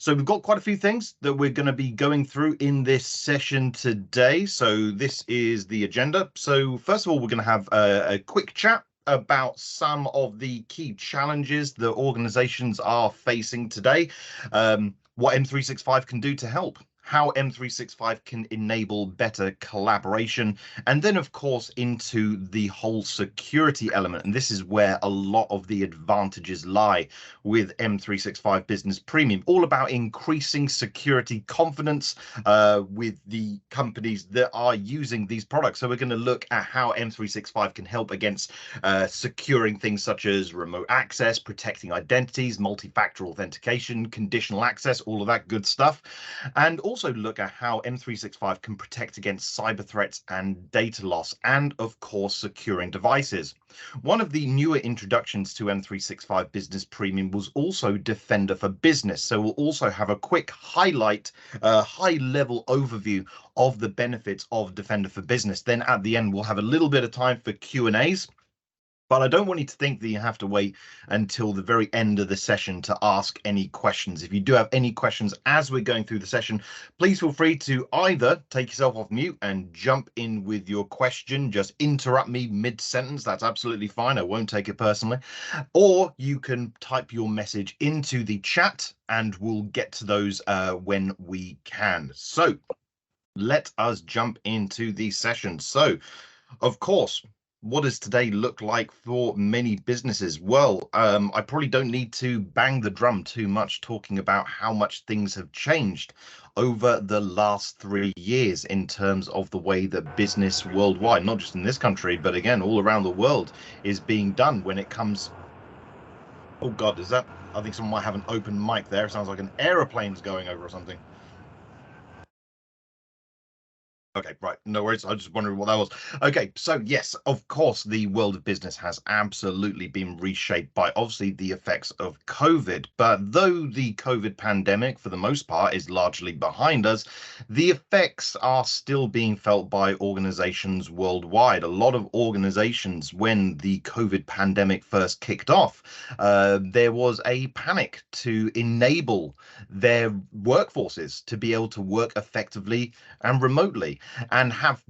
So we've got quite a few things that we're going to be going through in this session today. So this is the agenda. So first of all, we're going to have a quick chat about some of the key challenges that organizations are facing today, what M365 can do to help, how M365 can enable better collaboration, and then of course into the whole security element. And this is where a lot of the advantages lie with M365 Business Premium, all about increasing security confidence with the companies that are using these products. So we're going to look at how M365 can help against securing things such as remote access, protecting identities, multi-factor authentication, conditional access, all of that good stuff. And also look at how M365 can protect against cyber threats and data loss, and of course, securing devices. One of the newer introductions to M365 Business Premium was also Defender for Business. So we'll also have a quick highlight, high-level overview of the benefits of Defender for Business. Then at the end, we'll have a little bit of time for Q&As. But I don't want you to think that you have to wait until the very end of the session to ask any questions. If you do have any questions as we're going through the session, please feel free to either take yourself off mute and jump in with your question. Just interrupt me mid-sentence. That's absolutely fine. I won't take it personally. Or you can type your message into the chat and we'll get to those when we can. So let us jump into the session. So, of course, what does today look like for many businesses? Well, I probably don't need to bang the drum too much talking about how much things have changed over the last 3 years in terms of the way that business worldwide, not just in this country, but again, all around the world, is being done when it comes. Oh God, is that? I think someone might have an open mic there. It sounds like an aeroplane's going over or something. Okay, right. No worries. I was just wondering what that was. Okay, so yes, of course, the world of business has absolutely been reshaped by obviously the effects of COVID. But though the COVID pandemic, for the most part, is largely behind us, the effects are still being felt by organizations worldwide. A lot of organizations, when the COVID pandemic first kicked off, there was a panic to enable their workforces to be able to work effectively and remotely and have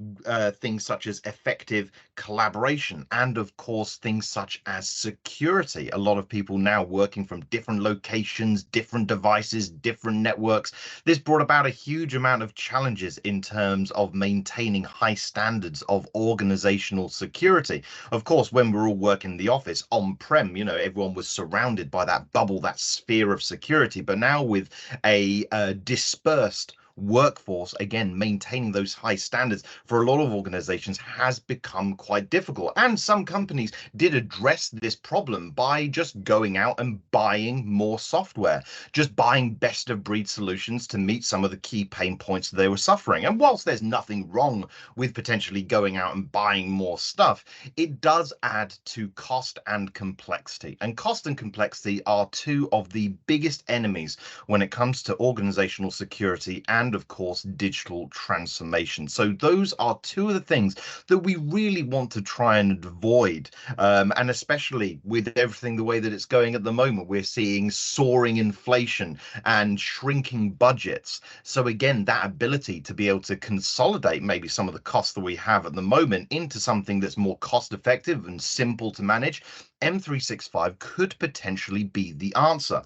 things such as effective collaboration and of course things such as security. A lot of people now working from different locations, different devices, different networks. This brought about a huge amount of challenges in terms of maintaining high standards of organizational security. Of course, when we're all working in the office on-prem, you know, everyone was surrounded by that bubble, that sphere of security. But now with a dispersed workforce, again, maintaining those high standards for a lot of organizations has become quite difficult. And some companies did address this problem by just going out and buying more software, just buying best of breed solutions to meet some of the key pain points that they were suffering. And whilst there's nothing wrong with potentially going out and buying more stuff, it does add to cost and complexity. And cost and complexity are two of the biggest enemies when it comes to organizational security and of course digital transformation. So those are two of the things that we really want to try and avoid, and especially with everything the way that it's going at the moment, we're seeing soaring inflation and shrinking budgets. So again, that ability to be able to consolidate maybe some of the costs that we have at the moment into something that's more cost effective and simple to manage, M365 could potentially be the answer.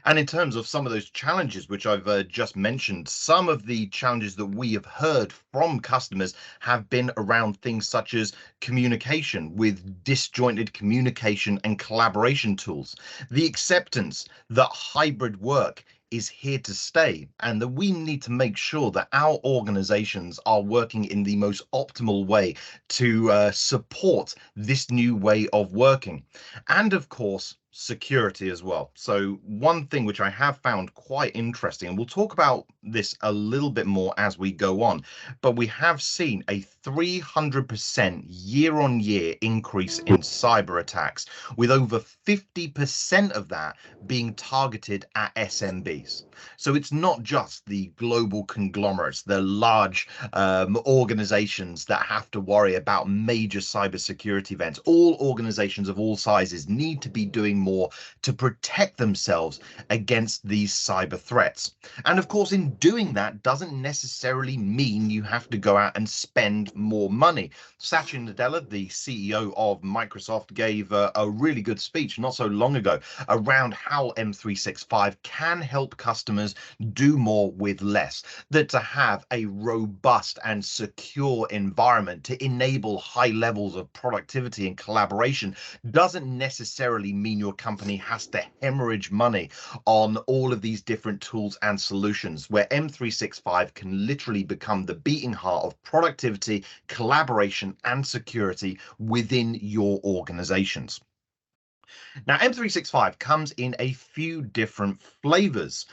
And in terms of some of those challenges, which I've just mentioned, some of the challenges that we have heard from customers have been around things such as communication with disjointed communication and collaboration tools, the acceptance that hybrid work is here to stay, and that we need to make sure that our organizations are working in the most optimal way to support this new way of working. And of course, security as well. So one thing which I have found quite interesting, and we'll talk about this a little bit more as we go on, but we have seen a 300% year-on-year increase in cyber attacks, with over 50% of that being targeted at SMBs. So it's not just the global conglomerates, the large organizations that have to worry about major cybersecurity events. All organizations of all sizes need to be doing more to protect themselves against these cyber threats. And of course, in doing that doesn't necessarily mean you have to go out and spend more money. Satya Nadella, the CEO of Microsoft, gave a really good speech not so long ago around how M365 can help customers do more with less, that to have a robust and secure environment to enable high levels of productivity and collaboration doesn't necessarily mean your company has to hemorrhage money on all of these different tools and solutions, where M365 can literally become the beating heart of productivity, collaboration, and security within your organizations. Now, M365 comes in a few different flavors.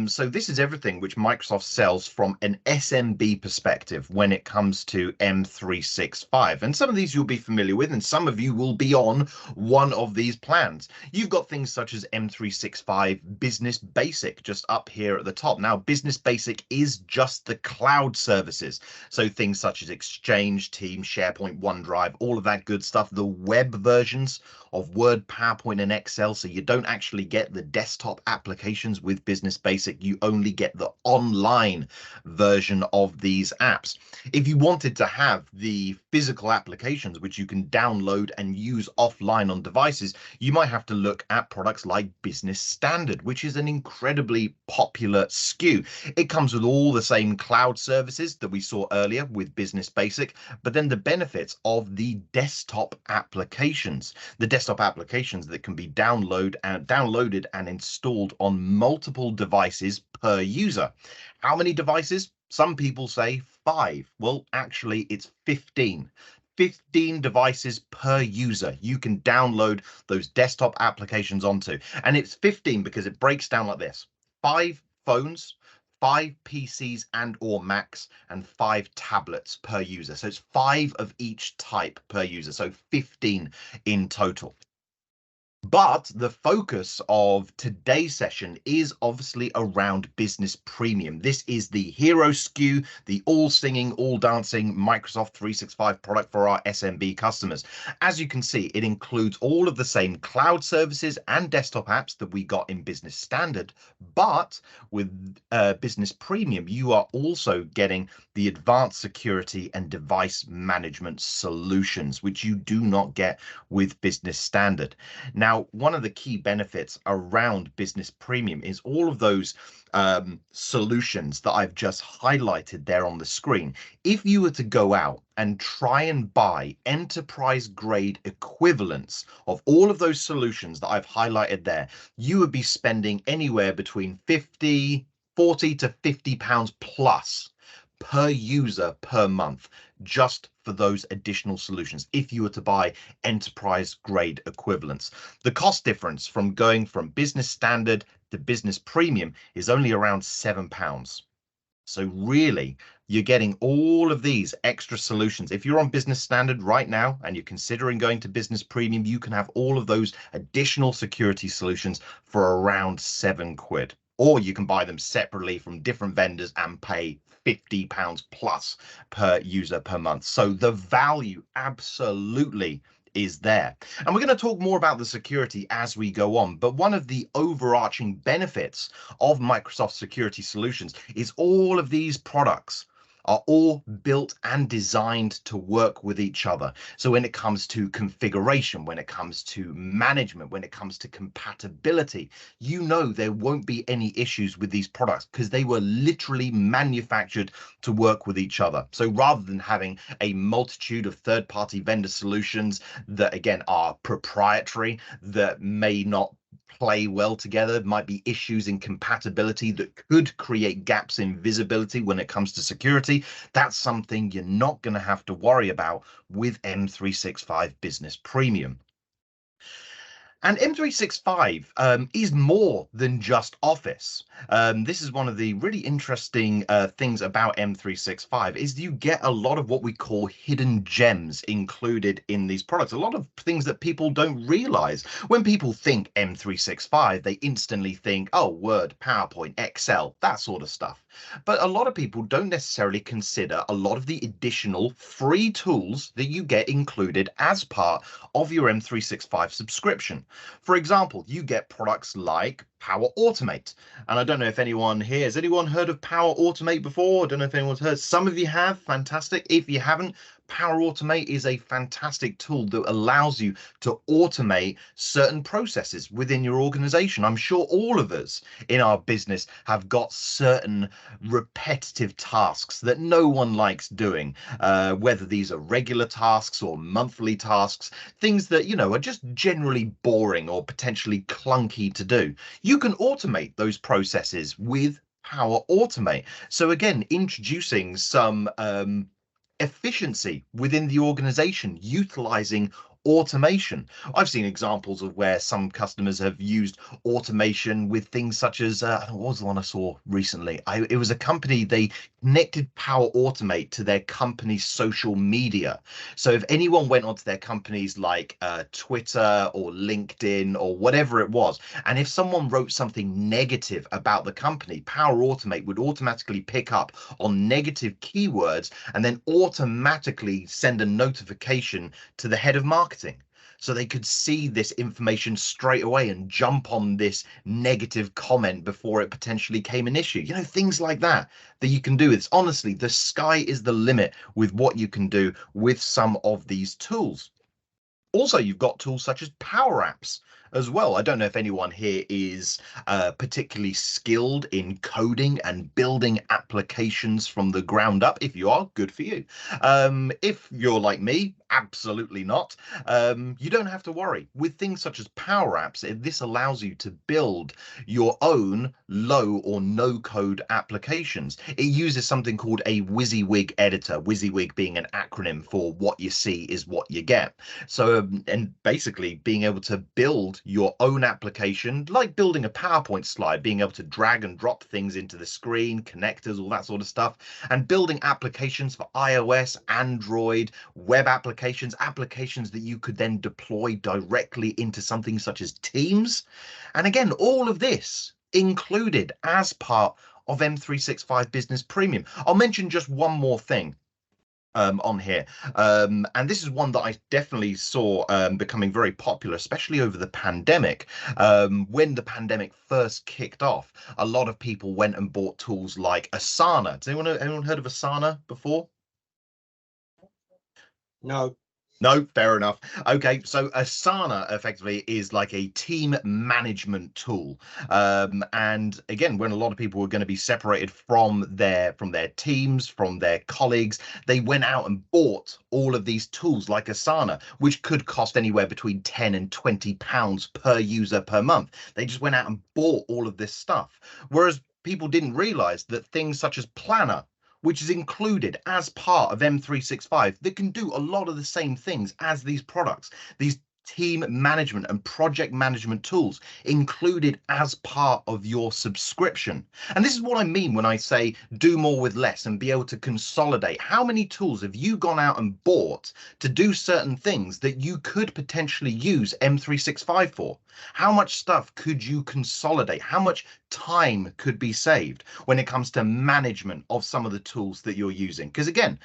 So this is everything which Microsoft sells from an SMB perspective when it comes to M365. And some of these you'll be familiar with, and some of you will be on one of these plans. You've got things such as M365 Business Basic just up here at the top. Now, Business Basic is just the cloud services. So things such as Exchange, Teams, SharePoint, OneDrive, all of that good stuff, the web versions of Word, PowerPoint, and Excel. So you don't actually get the desktop applications with Business Basic. You only get the online version of these apps. If you wanted to have the physical applications, which you can download and use offline on devices, you might have to look at products like Business Standard, which is an incredibly popular SKU. It comes with all the same cloud services that we saw earlier with Business Basic, but then the benefits of the desktop applications. The desktop applications that can be downloaded and installed on multiple devices per user. How many devices? Some people say 5. Well, actually, it's 15. 15 devices per user you can download those desktop applications onto. And it's 15 because it breaks down like this: 5 phones, 5 PCs and or Macs, and 5 tablets per user. So it's 5 of each type per user. So 15 in total. But the focus of today's session is obviously around Business Premium. This is the hero SKU, the all singing, all dancing Microsoft 365 product for our SMB customers. As you can see, it includes all of the same cloud services and desktop apps that we got in Business Standard. But with Business Premium, you are also getting the advanced security and device management solutions, which you do not get with Business Standard. Now, one of the key benefits around Business Premium is all of those solutions that I've just highlighted there on the screen. If you were to go out and try and buy enterprise grade equivalents of all of those solutions that I've highlighted there, you would be spending anywhere between 40 to 50 pounds plus per user per month just for those additional solutions if you were to buy enterprise grade equivalents. The cost difference from going from Business Standard to Business Premium is only around £7. So really, you're getting all of these extra solutions. If you're on Business Standard right now and you're considering going to Business Premium, you can have all of those additional security solutions for around £7. Or you can buy them separately from different vendors and pay £50 plus per user per month. So the value absolutely is there. And we're going to talk more about the security as we go on. But one of the overarching benefits of Microsoft Security Solutions is all of these products are all built and designed to work with each other. So when it comes to configuration, when it comes to management, when it comes to compatibility, you know there won't be any issues with these products because they were literally manufactured to work with each other. So rather than having a multitude of third-party vendor solutions that again are proprietary, that may not play well together, might be issues in compatibility that could create gaps in visibility when it comes to security, that's something you're not going to have to worry about with M365 Business Premium. And M365 is more than just Office. This is one of the really interesting things about M365 is you get a lot of what we call hidden gems included in these products. A lot of things that people don't realize. When people think M365, they instantly think, oh, Word, PowerPoint, Excel, that sort of stuff. But a lot of people don't necessarily consider a lot of the additional free tools that you get included as part of your M365 subscription. For example, you get products like Power Automate. And I don't know if anyone here, has anyone heard of Power Automate before? I don't know if anyone's heard. Some of you have, fantastic. If you haven't, Power Automate is a fantastic tool that allows you to automate certain processes within your organization. I'm sure all of us in our business have got certain repetitive tasks that no one likes doing, whether these are regular tasks or monthly tasks, things that, you know, are just generally boring or potentially clunky to do. You can automate those processes with Power Automate. So again, introducing some efficiency within the organization, utilizing automation. I've seen examples of where some customers have used automation with things such as what was the one I saw recently? It was a company, they connected Power Automate to their company's social media. So if anyone went onto their companies like Twitter or LinkedIn or whatever it was, and if someone wrote something negative about the company, Power Automate would automatically pick up on negative keywords and then automatically send a notification to the head of marketing, so they could see this information straight away and jump on this negative comment before it potentially came an issue. You know, things like that you can do. It's honestly, the sky is the limit with what you can do with some of these tools. Also, you've got tools such as Power Apps as well. I don't know if anyone here is particularly skilled in coding and building applications from the ground up. If you are, good for you. If you're like me, absolutely not. You don't have to worry. With things such as Power Apps, this allows you to build your own low or no code applications. It uses something called a WYSIWYG editor, WYSIWYG being an acronym for what you see is what you get. So, and basically being able to build your own application, like building a PowerPoint slide, being able to drag and drop things into the screen, connectors, all that sort of stuff, and building applications for iOS, Android, web applications that you could then deploy directly into something such as Teams. And again, all of this included as part of M365 Business Premium. I'll mention just one more thing on here, and this is one that I definitely saw becoming very popular, especially over the pandemic. When the pandemic first kicked off, a lot of people went and bought tools like Asana. Does anyone heard of Asana before? No. No, fair enough. Okay, so Asana effectively is like a team management tool. And again, when a lot of people were going to be separated from their teams, from their colleagues, they went out and bought all of these tools like Asana, which could cost anywhere between 10 and 20 pounds per user per month. They just went out and bought all of this stuff. Whereas people didn't realize that things such as Planner, which is included as part of M365, that can do a lot of the same things as these products. These team management and project management tools included as part of your subscription. And this is what I mean when I say do more with less and be able to consolidate. How many tools have you gone out and bought to do certain things that you could potentially use M365 for? How much stuff could you consolidate? How much time could be saved when it comes to management of some of the tools that you're using? Because again,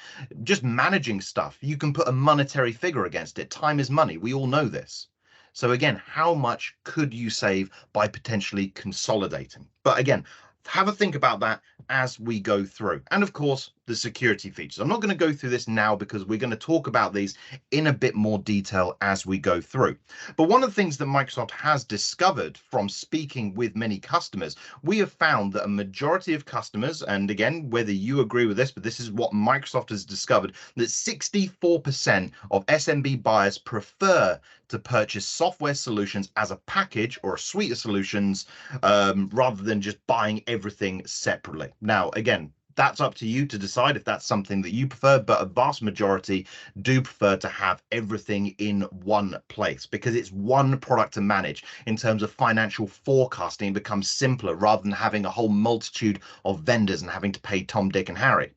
just managing stuff, you can put a monetary figure against it. Time is money. We all know this. So again, how much could you save by potentially consolidating? But again, have a think about that as we go through. And of course, the security features. I'm not going to go through this now because we're going to talk about these in a bit more detail as we go through. But one of the things that Microsoft has discovered from speaking with many customers, we have found that a majority of customers, and again, whether you agree with this, but this is what Microsoft has discovered, that 64% of SMB buyers prefer to purchase software solutions as a package or a suite of solutions rather than just buying everything separately. Now, again, that's up to you to decide if that's something that you prefer, but a vast majority do prefer to have everything in one place because it's one product to manage. In terms of financial forecasting, it becomes simpler rather than having a whole multitude of vendors and having to pay Tom, Dick, and Harry.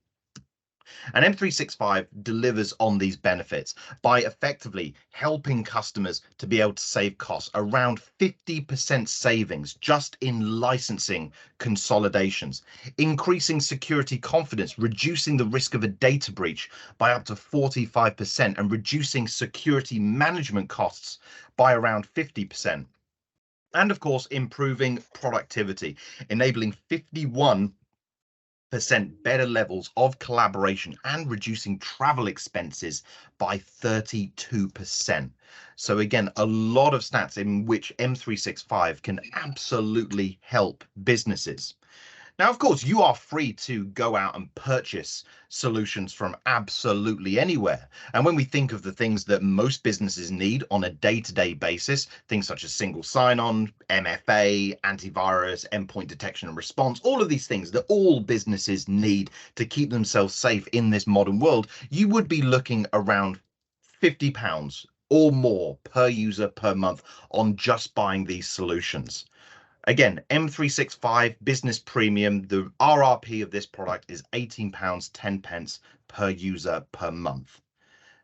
And M365 delivers on these benefits by effectively helping customers to be able to save costs, around 50% savings just in licensing consolidations, increasing security confidence, reducing the risk of a data breach by up to 45%, and reducing security management costs by around 50%. And of course, improving productivity, enabling 51% better levels of collaboration and reducing travel expenses by 32%. So again, a lot of stats in which M365 can absolutely help businesses. Now, of course, you are free to go out and purchase solutions from absolutely anywhere. And when we think of the things that most businesses need on a day-to-day basis, things such as single sign-on, MFA, antivirus, endpoint detection and response, all of these things that all businesses need to keep themselves safe in this modern world, you would be looking around £50 or more per user per month on just buying these solutions. Again, M365 Business Premium, the RRP of this product is £18.10 per user per month.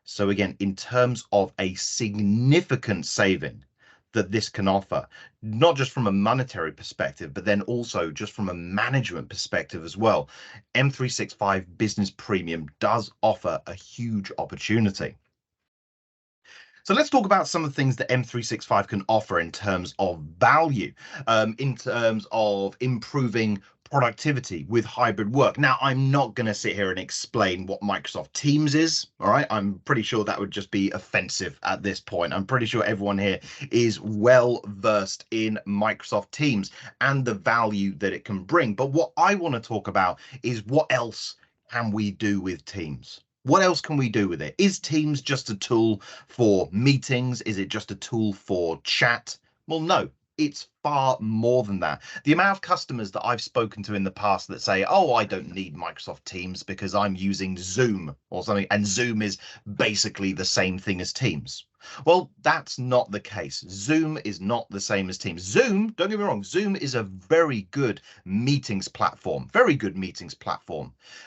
So again, in terms of a significant saving that this can offer, not just from a monetary perspective, but then also just from a management perspective as well, M365 Business Premium does offer a huge opportunity. So let's talk about some of the things that M365 can offer in terms of value, in terms of improving productivity with hybrid work. Now, I'm not going to sit here and explain what Microsoft Teams is. All right. I'm pretty sure that would just be offensive at this point. I'm pretty sure everyone here is well versed in Microsoft Teams and the value that it can bring. But what I want to talk about is what else can we do with Teams? What else can we do with it? Is Teams just a tool for meetings? Is it just a tool for chat? Well, no, it's far more than that. The amount of customers that I've spoken to in the past that say, oh, I don't need Microsoft Teams because I'm using Zoom or something, and Zoom is basically the same thing as Teams. Well, that's not the case. Zoom is not the same as Teams. Zoom, don't get me wrong, Zoom is a very good meetings platform,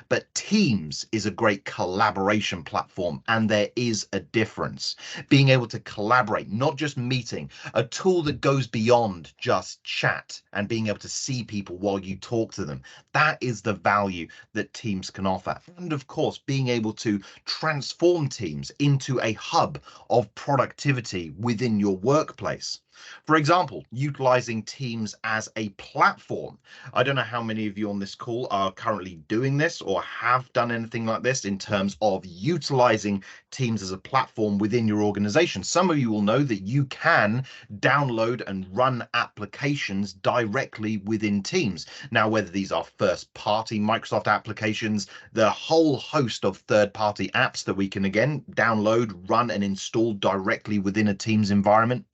but Teams is a great collaboration platform, and there is a difference. Being able to collaborate, not just meeting, a tool that goes beyond just chat and being able to see people while you talk to them. That is the value that Teams can offer. And of course, being able to transform Teams into a hub of productivity within your workplace. For example, utilizing Teams as a platform. I don't know how many of you on this call are currently doing this or have done anything like this in terms of utilizing Teams as a platform within your organization. Some of you will know that you can download and run applications directly within Teams. Now, whether these are first-party Microsoft applications, the whole host of third-party apps that we can again download, run, and install directly within a Teams environment.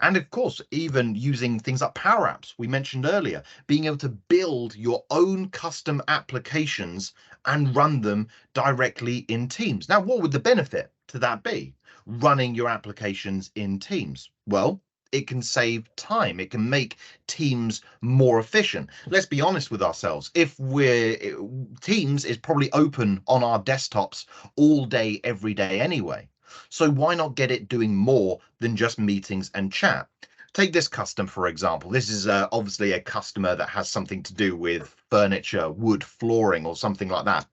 And of course, even using things like Power Apps, we mentioned earlier, being able to build your own custom applications and run them directly in Teams. Now, what would the benefit to that be? Running your applications in Teams? Well, it can save time. It can make Teams more efficient. Let's be honest with ourselves. Teams is probably open on our desktops all day, every day anyway. So why not get it doing more than just meetings and chat? Take this customer, for example. This is obviously a customer that has something to do with furniture, wood, flooring, or something like that.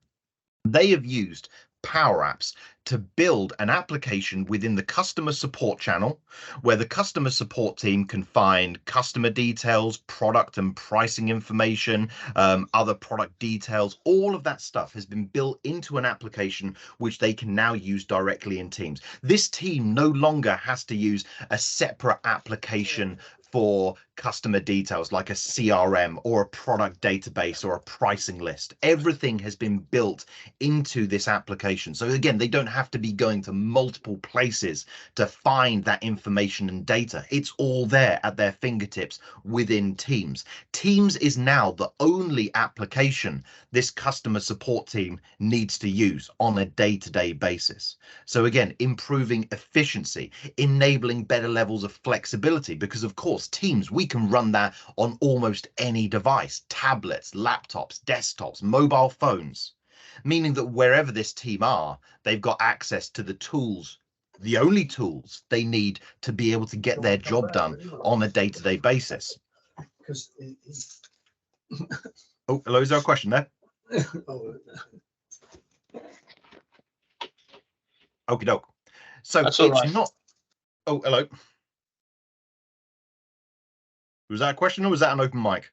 They have used Power Apps to build an application within the customer support channel where the customer support team can find customer details, product and pricing information, other product details. All of that stuff has been built into an application which they can now use directly in Teams. This team no longer has to use a separate application for customer details like a CRM or a product database or a pricing list. Everything has been built into this application. So again, they don't have to be going to multiple places to find that information and data. It's all there at their fingertips within Teams. Teams is now the only application this customer support team needs to use on a day-to-day basis. So again, improving efficiency, enabling better levels of flexibility, because of course, Teams, we can run that on almost any device, tablets, laptops, desktops, mobile phones. meaning that wherever this team are, they've got access to the tools, the only tools they need to be able to get their job done on a day-to-day basis. Oh, hello, is there a question there? Okie doke. So That's it's right. not. Oh, hello. Was that a question or was that an open mic?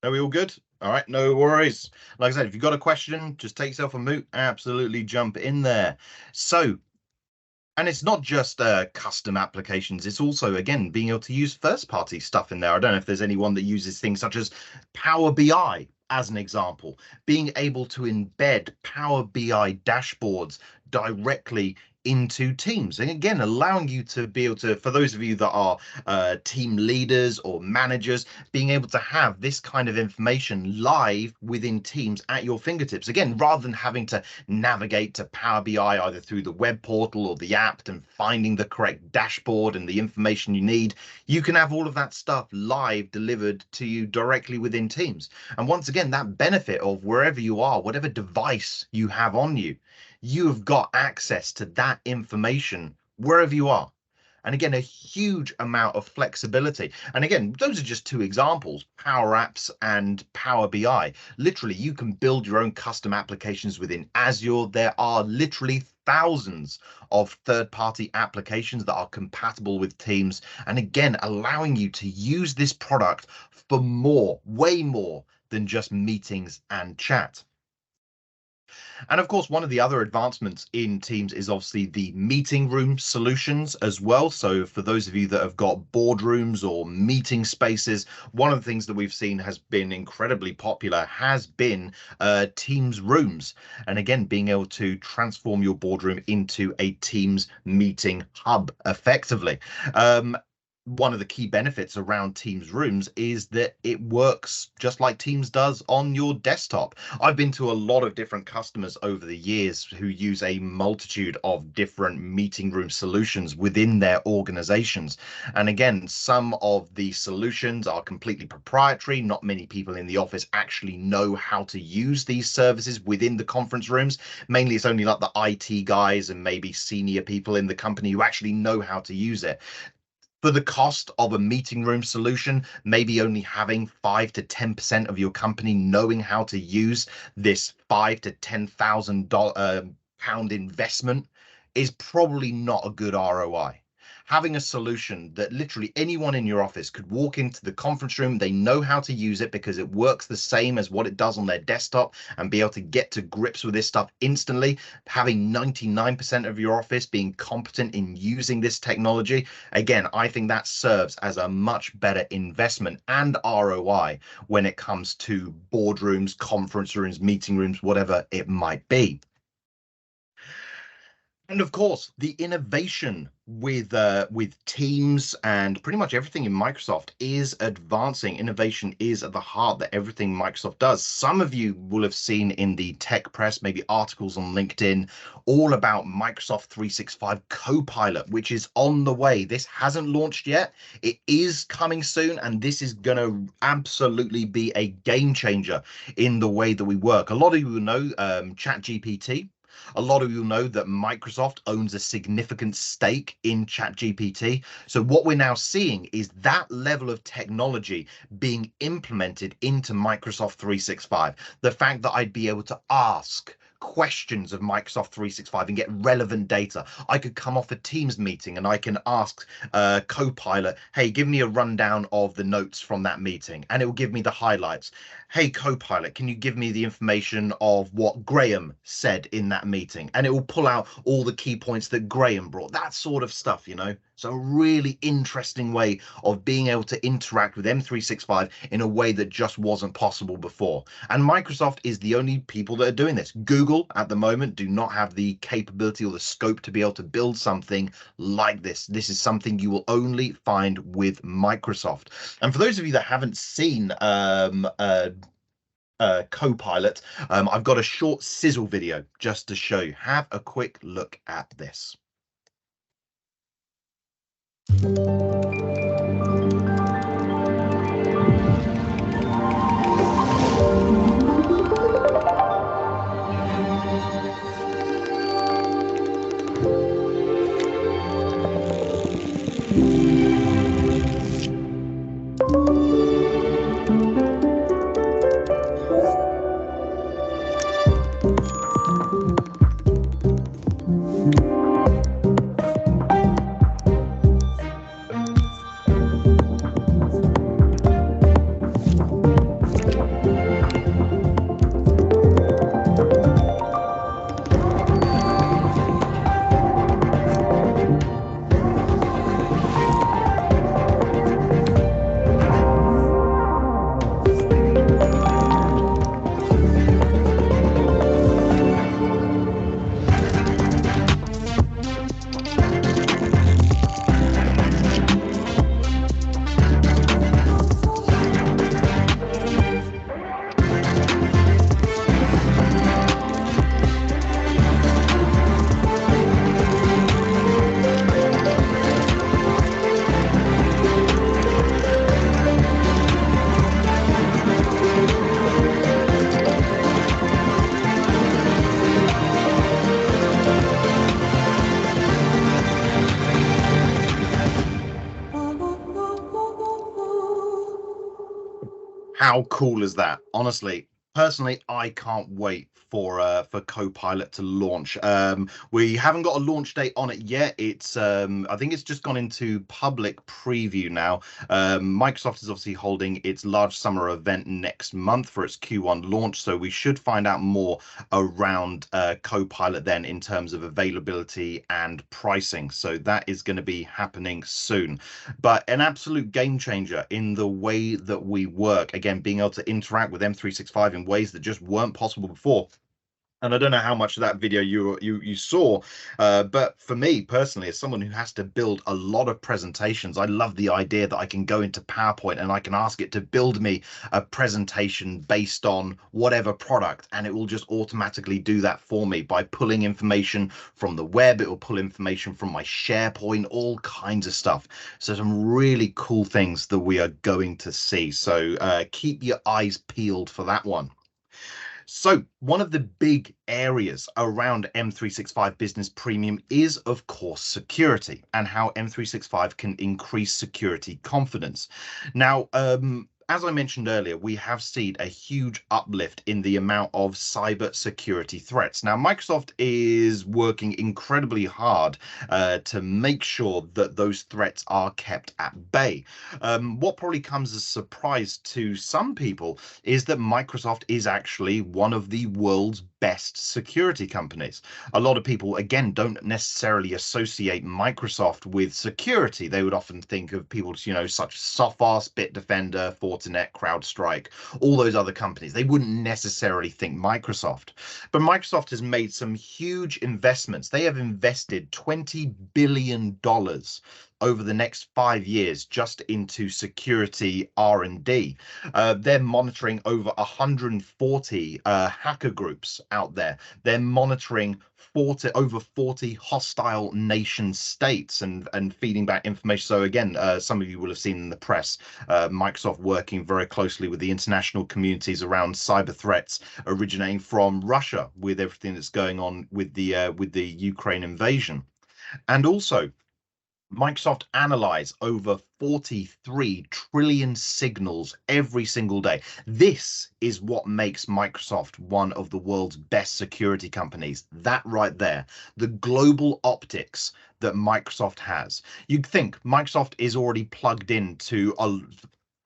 Are we all good? All right, no worries. Like I said, if you've got a question, just take yourself a mute. Absolutely jump in there. So, and it's not just custom applications. It's also, again, being able to use first-party stuff in there. I don't know if there's anyone that uses things such as Power BI as an example, being able to embed Power BI dashboards directly into Teams, and again allowing you to be able to, for those of you that are team leaders or managers, being able to have this kind of information live within Teams at your fingertips, again, rather than having to navigate to Power BI either through the web portal or the app and finding the correct dashboard and the information you need. You can have all of that stuff live delivered to you directly within Teams. And once again, that benefit of wherever you are, whatever device you have on you, you have got access to that information wherever you are. And again, a huge amount of flexibility. And again, those are just two examples, Power Apps and Power BI. Literally, you can build your own custom applications within Azure. There are literally thousands of third-party applications that are compatible with Teams. And again, allowing you to use this product for more, way more than just meetings and chat. And of course, one of the other advancements in Teams is obviously the meeting room solutions as well. So for those of you that have got boardrooms or meeting spaces, one of the things that we've seen has been incredibly popular has been Teams rooms. And again, being able to transform your boardroom into a Teams meeting hub effectively. One of the key benefits around Teams rooms is that it works just like Teams does on your desktop. I've been to a lot of different customers over the years who use a multitude of different meeting room solutions within their organizations. And again, some of the solutions are completely proprietary. Not many people in the office actually know how to use these services within the conference rooms. Mainly it's only like the IT guys and maybe senior people in the company who actually know how to use it. For the cost of a meeting room solution, maybe only having 5 to 10% of your company knowing how to use this $5,000 to £10,000 investment is probably not a good ROI. Having a solution that literally anyone in your office could walk into the conference room, they know how to use it because it works the same as what it does on their desktop, and be able to get to grips with this stuff instantly, having 99% of your office being competent in using this technology. Again, I think that serves as a much better investment and ROI when it comes to boardrooms, conference rooms, meeting rooms, whatever it might be. And of course, the innovation with Teams and pretty much everything in Microsoft is advancing. Innovation is at the heart that everything Microsoft does. Some of you will have seen in the tech press, maybe articles on LinkedIn, all about Microsoft 365 Copilot, which is on the way. This hasn't launched yet. It is coming soon, and this is going to absolutely be a game changer in the way that we work. A lot of you know ChatGPT. A lot of you know that Microsoft owns a significant stake in ChatGPT. So what we're now seeing is that level of technology being implemented into Microsoft 365. The fact that I'd be able to ask questions of Microsoft 365 and get relevant data. I could come off a Teams meeting and I can ask Copilot, hey, give me a rundown of the notes from that meeting, and it will give me the highlights. Hey, Copilot, can you give me the information of what Graham said in that meeting? And it will pull out all the key points that Graham brought, that sort of stuff, you know? So a really interesting way of being able to interact with M365 in a way that just wasn't possible before. And Microsoft is the only people that are doing this. Google at the moment do not have the capability or the scope to be able to build something like this. This is something you will only find with Microsoft. And for those of you that haven't seen Copilot, I've got a short sizzle video just to show you. Have a quick look at this. How cool is that? Honestly, personally, I can't wait for Copilot to launch. We haven't got a launch date on it yet. It's I think it's just gone into public preview now. Microsoft is obviously holding its large summer event next month for its Q1 launch, so we should find out more around Copilot then in terms of availability and pricing. So that is going to be happening soon. But an absolute game changer in the way that we work. Again, being able to interact with M365 in ways that just weren't possible before. And I don't know how much of that video you saw, but for me personally, as someone who has to build a lot of presentations, I love the idea that I can go into PowerPoint and I can ask it to build me a presentation based on whatever product, and it will just automatically do that for me by pulling information from the web. It will pull information from my SharePoint, all kinds of stuff. So some really cool things that we are going to see. So keep your eyes peeled for that one. So one of the big areas around M365 Business Premium is, of course, security and how M365 can increase security confidence. Now, as I mentioned earlier, we have seen a huge uplift in the amount of cyber security threats. Now, Microsoft is working incredibly hard to make sure that those threats are kept at bay. What probably comes as a surprise to some people is that Microsoft is actually one of the world's best security companies. A lot of people, again, don't necessarily associate Microsoft with security. They would often think of people, you know, such as Sophos, Bitdefender, Fortinet, CrowdStrike, all those other companies. They wouldn't necessarily think Microsoft. But Microsoft has made some huge investments. They have invested $20 billion over the next 5 years just into security R&D. They're monitoring over 140 hacker groups out there. They're monitoring over 40 hostile nation states and feeding back information. So again, some of you will have seen in the press, Microsoft working very closely with the international communities around cyber threats originating from Russia, with everything that's going on with the Ukraine invasion. And also, Microsoft analyze over 43 trillion signals every single day. This is what makes Microsoft one of the world's best security companies. That right there, the global optics that Microsoft has. You'd think Microsoft is already plugged into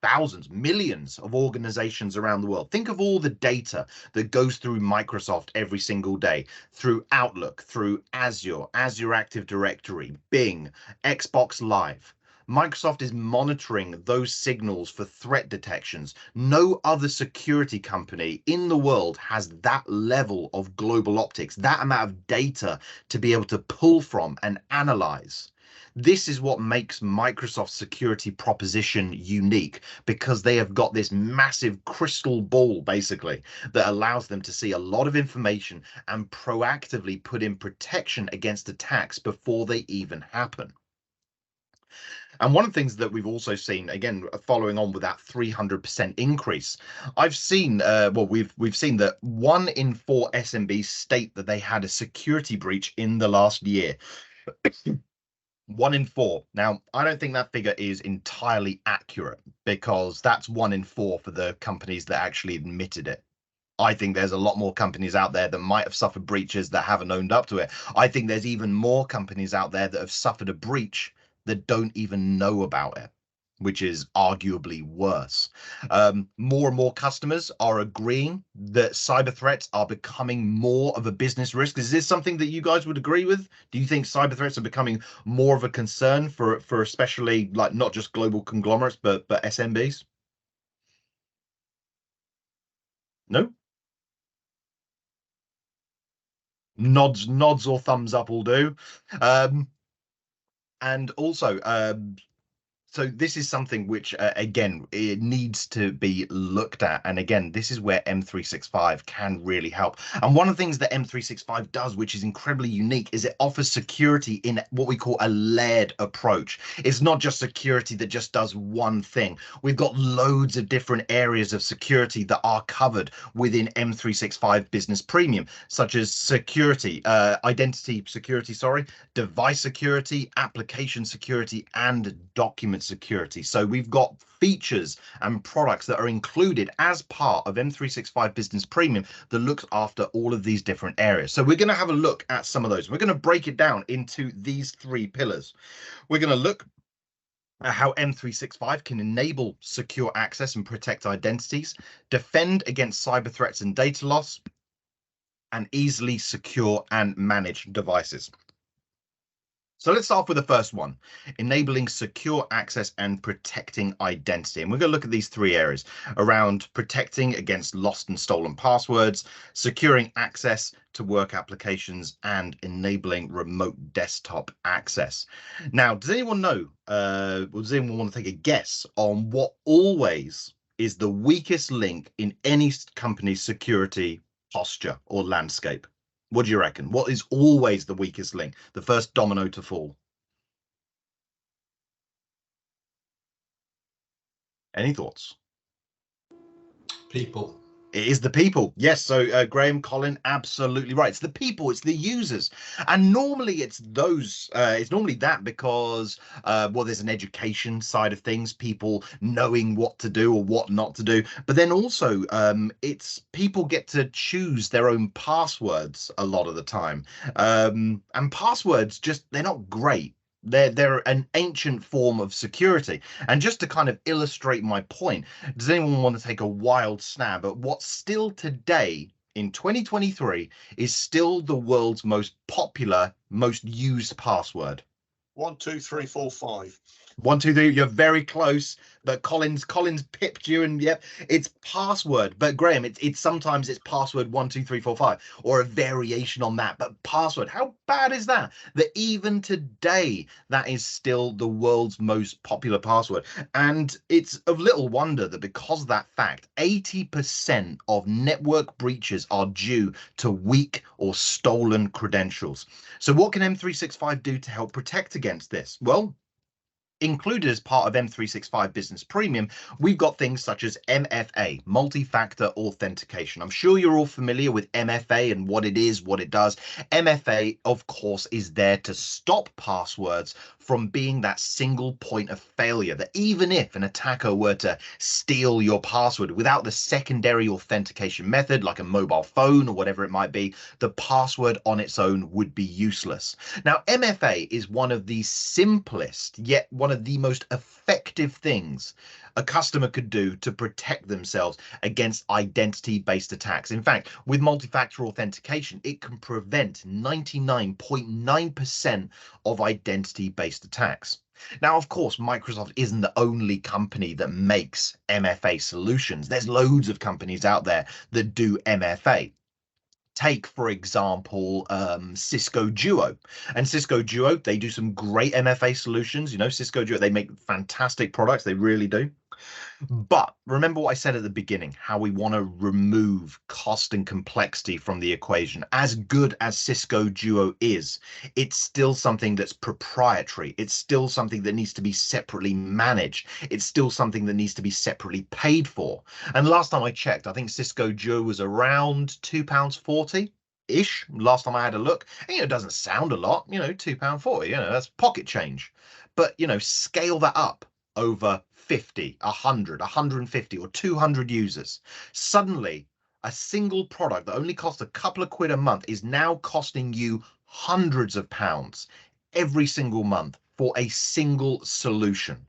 thousands, millions of organizations around the world. Think of all the data that goes through Microsoft every single day, through Outlook, through Azure, Azure Active Directory, Bing, Xbox Live. Microsoft is monitoring those signals for threat detections. No other security company in the world has that level of global optics, that amount of data to be able to pull from and analyze. This is what makes Microsoft's security proposition unique, because they have got this massive crystal ball, basically, that allows them to see a lot of information and proactively put in protection against attacks before they even happen. And one of the things that we've also seen, again, following on with that 300% increase, I've seen, we've seen that 1 in 4 SMBs state that they had a security breach in the last year. 1 in 4. Now, I don't think that figure is entirely accurate, because that's 1 in 4 for the companies that actually admitted it. I think there's a lot more companies out there that might have suffered breaches that haven't owned up to it. I think there's even more companies out there that have suffered a breach that don't even know about it, which is arguably worse. More and more customers are agreeing that cyber threats are becoming more of a business risk. Is this something that you guys would agree with? Do you think cyber threats are becoming more of a concern for especially, like, not just global conglomerates, but SMBs? No? Nods or thumbs up will do. And also, so this is something which, again, it needs to be looked at. And again, this is where M365 can really help. And one of the things that M365 does, which is incredibly unique, is it offers security in what we call a layered approach. It's not just security that just does one thing. We've got loads of different areas of security that are covered within M365 Business Premium, such as security, identity security, device security, application security, and document security. So we've got features and products that are included as part of M365 Business Premium that looks after all of these different areas. So we're going to have a look at some of those. We're going to break it down into these 3 pillars. We're going to look at how M365 can enable secure access and protect identities, defend against cyber threats and data loss, and easily secure and manage devices. So let's start with the first one, enabling secure access and protecting identity. And we're going to look at these 3 areas around protecting against lost and stolen passwords, securing access to work applications, and enabling remote desktop access. Now, does anyone know, does anyone want to take a guess on what always is the weakest link in any company's security posture or landscape? What do you reckon? What is always the weakest link? The first domino to fall? Any thoughts? People. It is the people. Yes. So Graham, Colin, absolutely right. It's the people. It's the users. And normally it's those. It's normally that because, well, there's an education side of things, people knowing what to do or what not to do. But then also it's people get to choose their own passwords a lot of the time. And passwords they're not great. They're an ancient form of security. And just to kind of illustrate my point, does anyone want to take a wild stab at what still today in 2023 is still the world's most popular, most used password? 1, 2, 3, 4, 5. 1, 2, 3. You're very close, but Colin's pipped you, and yep, it's password. But Graham, it's sometimes it's password 1, 2, 3, 4, 5, or a variation on that. But password, how bad is that? That even today, that is still the world's most popular password. And it's of little wonder that because of that fact, 80% of network breaches are due to weak or stolen credentials. So what can M365 do to help protect against this? Well, included as part of M365 Business Premium, we've got things such as MFA, multi-factor authentication. I'm sure you're all familiar with MFA and what it is, what it does. MFA, of course, is there to stop passwords from being that single point of failure, that even if an attacker were to steal your password without the secondary authentication method, like a mobile phone or whatever it might be, the password on its own would be useless. Now, MFA is one of the simplest, yet one of the most effective things a customer could do to protect themselves against identity-based attacks. In fact, with multi-factor authentication, it can prevent 99.9% of identity-based attacks. Now, of course, Microsoft isn't the only company that makes MFA solutions. There's loads of companies out there that do MFA. Take, for example, Cisco Duo. And Cisco Duo, they do some great MFA solutions. You know, Cisco Duo, they make fantastic products. They really do. But remember what I said at the beginning, how we want to remove cost and complexity from the equation. As good as Cisco Duo is, it's still something that's proprietary. It's still something that needs to be separately managed. It's still something that needs to be separately paid for. And last time I checked, I think Cisco Duo was around £2.40-ish. Last time I had a look. And, it doesn't sound a lot, £2.40, that's pocket change. But, scale that up over 50, 100, 150 or 200 users. Suddenly, a single product that only costs a couple of quid a month is now costing you hundreds of pounds every single month for a single solution.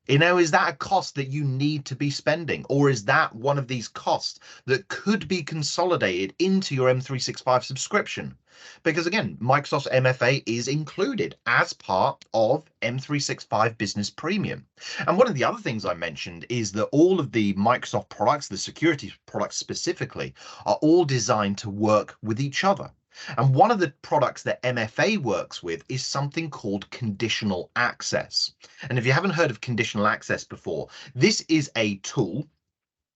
Is that a cost that you need to be spending? Or is that one of these costs that could be consolidated into your M365 subscription? Because again, Microsoft's MFA is included as part of M365 Business Premium. And one of the other things I mentioned is that all of the Microsoft products, the security products specifically, are all designed to work with each other. And one of the products that MFA works with is something called conditional access. And if you haven't heard of conditional access before, this is a tool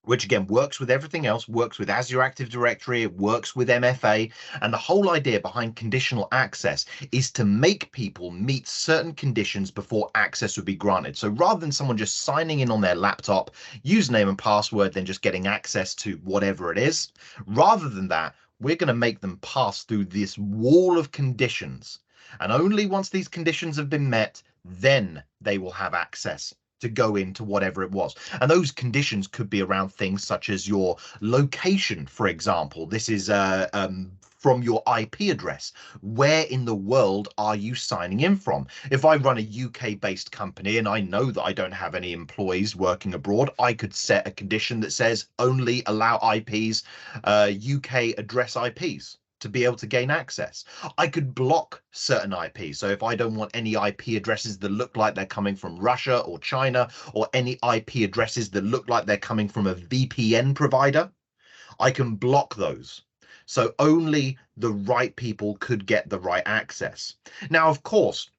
which again works with everything else, works with Azure Active Directory, it works with MFA. And the whole idea behind conditional access is to make people meet certain conditions before access would be granted. So rather than someone just signing in on their laptop, username and password, then just getting access to whatever it is, rather than that, we're going to make them pass through this wall of conditions. And only once these conditions have been met, then they will have access to go into whatever it was. And those conditions could be around things such as your location, for example. This is from your IP address. Where in the world are you signing in from? If I run a UK-based company and I know that I don't have any employees working abroad, I could set a condition that says only allow IPs, UK address IPs, to be able to gain access. I could block certain IPs. So if I don't want any IP addresses that look like they're coming from Russia or China, or any IP addresses that look like they're coming from a VPN provider, I can block those. So only the right people could get the right access. Now, of course,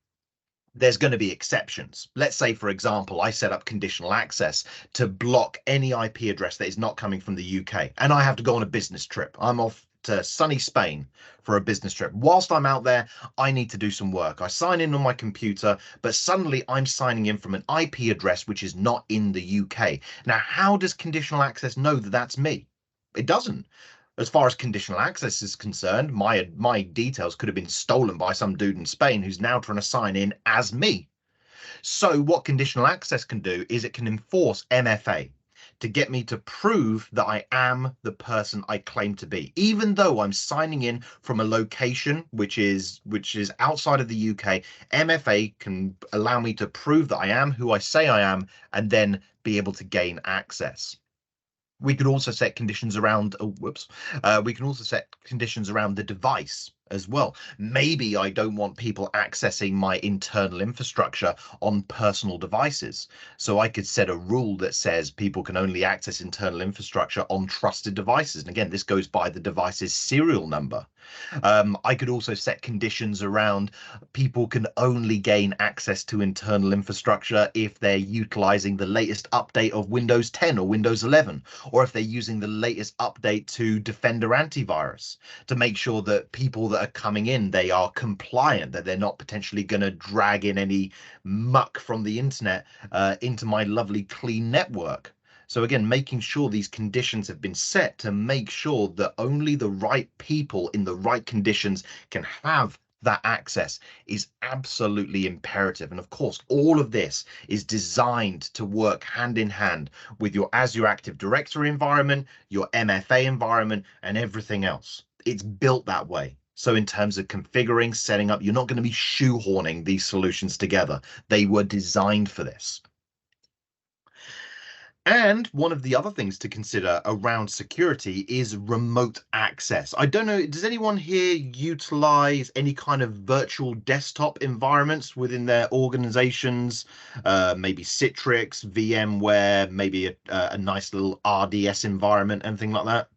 there's going to be exceptions. Let's say, for example, I set up conditional access to block any IP address that is not coming from the UK, and I have to go on a business trip. I'm off to sunny Spain for a business trip. Whilst I'm out there, I need to do some work. I sign in on my computer, but suddenly I'm signing in from an IP address which is not in the UK. Now, how does conditional access know that that's me? It doesn't. As far as conditional access is concerned, my details could have been stolen by some dude in Spain who's now trying to sign in as me. So what conditional access can do is it can enforce MFA to get me to prove that I am the person I claim to be, even though I'm signing in from a location which is outside of the UK. MFA can allow me to prove that I am who I say I am, and then be able to gain access. We could also set conditions around, we can also set conditions around the device as well. Maybe I don't want people accessing my internal infrastructure on personal devices. So I could set a rule that says people can only access internal infrastructure on trusted devices. And again, this goes by the device's serial number. I could also set conditions around people can only gain access to internal infrastructure if they're utilizing the latest update of Windows 10 or Windows 11, or if they're using the latest update to Defender antivirus, to make sure that people that are coming in, they are compliant, that they're not potentially going to drag in any muck from the internet into my lovely clean network. So again, making sure these conditions have been set to make sure that only the right people in the right conditions can have that access is absolutely imperative. And of course, all of this is designed to work hand in hand with your Azure Active Directory environment, your MFA environment, and everything else. It's built that way. So in terms of configuring, setting up, you're not going to be shoehorning these solutions together. They were designed for this. And one of the other things to consider around security is remote access. I don't know, does anyone here utilize any kind of virtual desktop environments within their organizations? Maybe Citrix, VMware, maybe a nice little RDS environment, anything like that?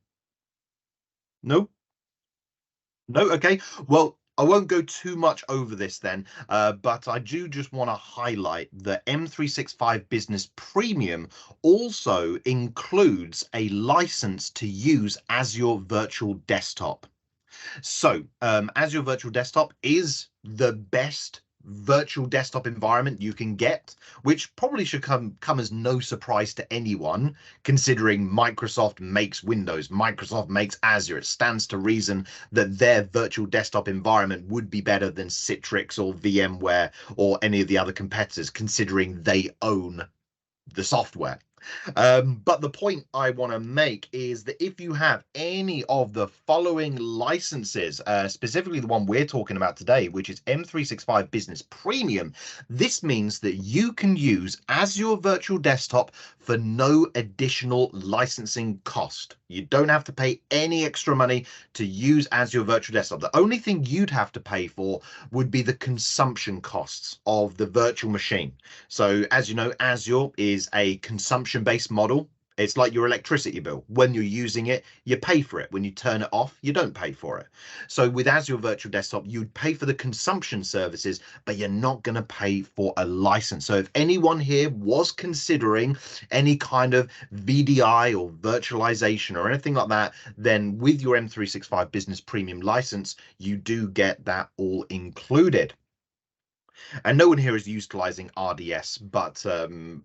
No? No? Okay. Well, I won't go too much over this then, but I do just want to highlight that M365 Business Premium also includes a license to use Azure Virtual Desktop. So Azure Virtual Desktop is the best virtual desktop environment you can get, which probably should come as no surprise to anyone, considering Microsoft makes Windows, Microsoft makes Azure. It stands to reason that their virtual desktop environment would be better than Citrix or VMware or any of the other competitors, considering they own the software. But the point I want to make is that if you have any of the following licenses, specifically the one we're talking about today, which is M365 Business Premium, this means that you can use Azure Virtual Desktop for no additional licensing cost. You don't have to pay any extra money to use Azure Virtual Desktop. The only thing you'd have to pay for would be the consumption costs of the virtual machine. So as you know, Azure is a consumption-based model. It's like your electricity bill. When you're using it, you pay for it. When you turn it off, you don't pay for it. So with Azure Virtual Desktop, you'd pay for the consumption services, but you're not going to pay for a license. So if anyone here was considering any kind of VDI or virtualization or anything like that, then with your M365 Business Premium license, you do get that all included. And no one here is utilizing RDS, but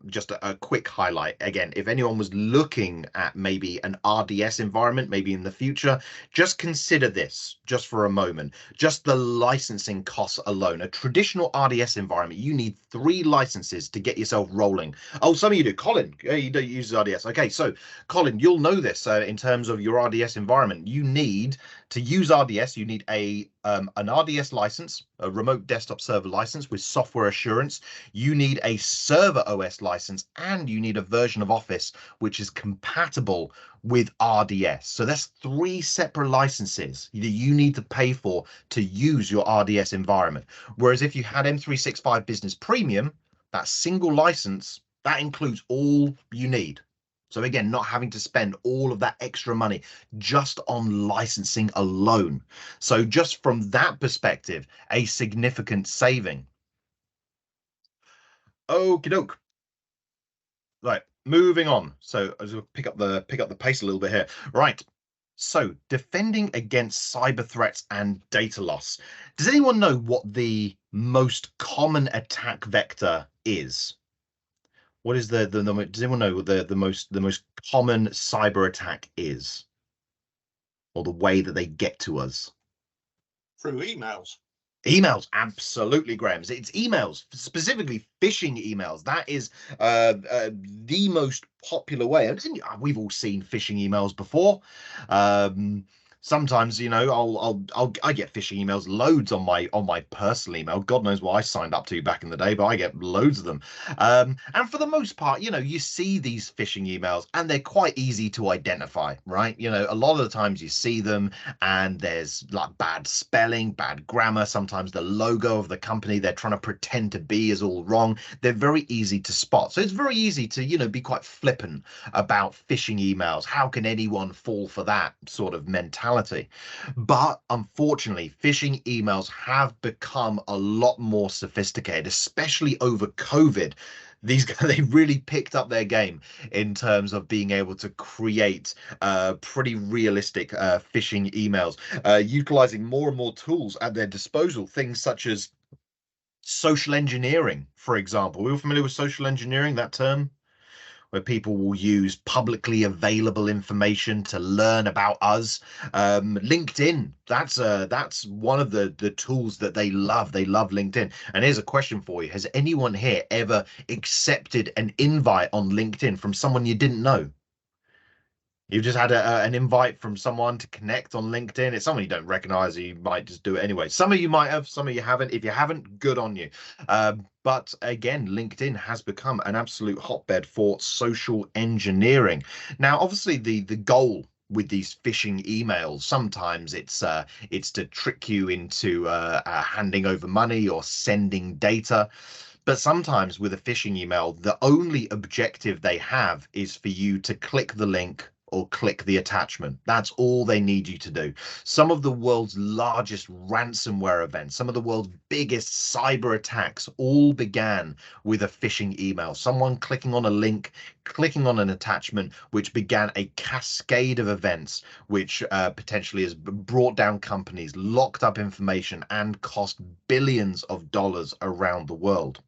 just a quick highlight. Again, if anyone was looking at maybe an RDS environment, maybe in the future, just consider this just for a moment. Just the licensing costs alone. A traditional RDS environment, you need 3 licenses to get yourself rolling. Oh, some of you do. Colin, you don't use RDS. Okay, so Colin, you'll know this in terms of your RDS environment. You need to use RDS, you need an RDS license, a remote desktop server license with software assurance. You need a server OS license, and you need a version of Office which is compatible with RDS. So that's 3 separate licenses that you need to pay for to use your RDS environment. Whereas if you had M365 Business Premium, that single license, that includes all you need. So again, not having to spend all of that extra money just on licensing alone. So just from that perspective, a significant saving. Okie doke. Right, moving on. So as we'll pick up the pace a little bit here. Right. So defending against cyber threats and data loss. Does anyone know what the most common attack vector is? What is does anyone know what the most common cyber attack is? Or the way that they get to us? Through emails. Emails, absolutely, Graham. It's emails, specifically phishing emails. That is the most popular way. We've all seen phishing emails before. Sometimes, you know, I get phishing emails loads on my personal email. God knows what I signed up to back in the day, but I get loads of them. And for the most part, you know, you see these phishing emails and they're quite easy to identify, right? You know, a lot of the times you see them and there's like bad spelling, bad grammar. Sometimes the logo of the company they're trying to pretend to be is all wrong. They're very easy to spot. So it's very easy to, you know, be quite flippant about phishing emails. How can anyone fall for that sort of mentality? But unfortunately, phishing emails have become a lot more sophisticated, especially over COVID. These guys, they really picked up their game in terms of being able to create pretty realistic phishing emails, utilizing more and more tools at their disposal, things such as social engineering, for example. We're familiar with social engineering, that term? Where people will use publicly available information to learn about us. LinkedIn, that's one of the tools that they love. They love LinkedIn. And here's a question for you. Has anyone here ever accepted an invite on LinkedIn from someone you didn't know? You've just had an invite from someone to connect on LinkedIn. It's someone you don't recognize, you might just do it anyway. Some of you might have, some of you haven't. If you haven't, good on you. But again, LinkedIn has become an absolute hotbed for social engineering. Now, obviously, the goal with these phishing emails, sometimes it's to trick you into handing over money or sending data. But sometimes with a phishing email, the only objective they have is for you to click the link or click the attachment. That's all they need you to do. Some of the world's largest ransomware events, some of the world's biggest cyber attacks all began with a phishing email. Someone clicking on a link, clicking on an attachment, which began a cascade of events, which potentially has brought down companies, locked up information, and cost billions of dollars around the world.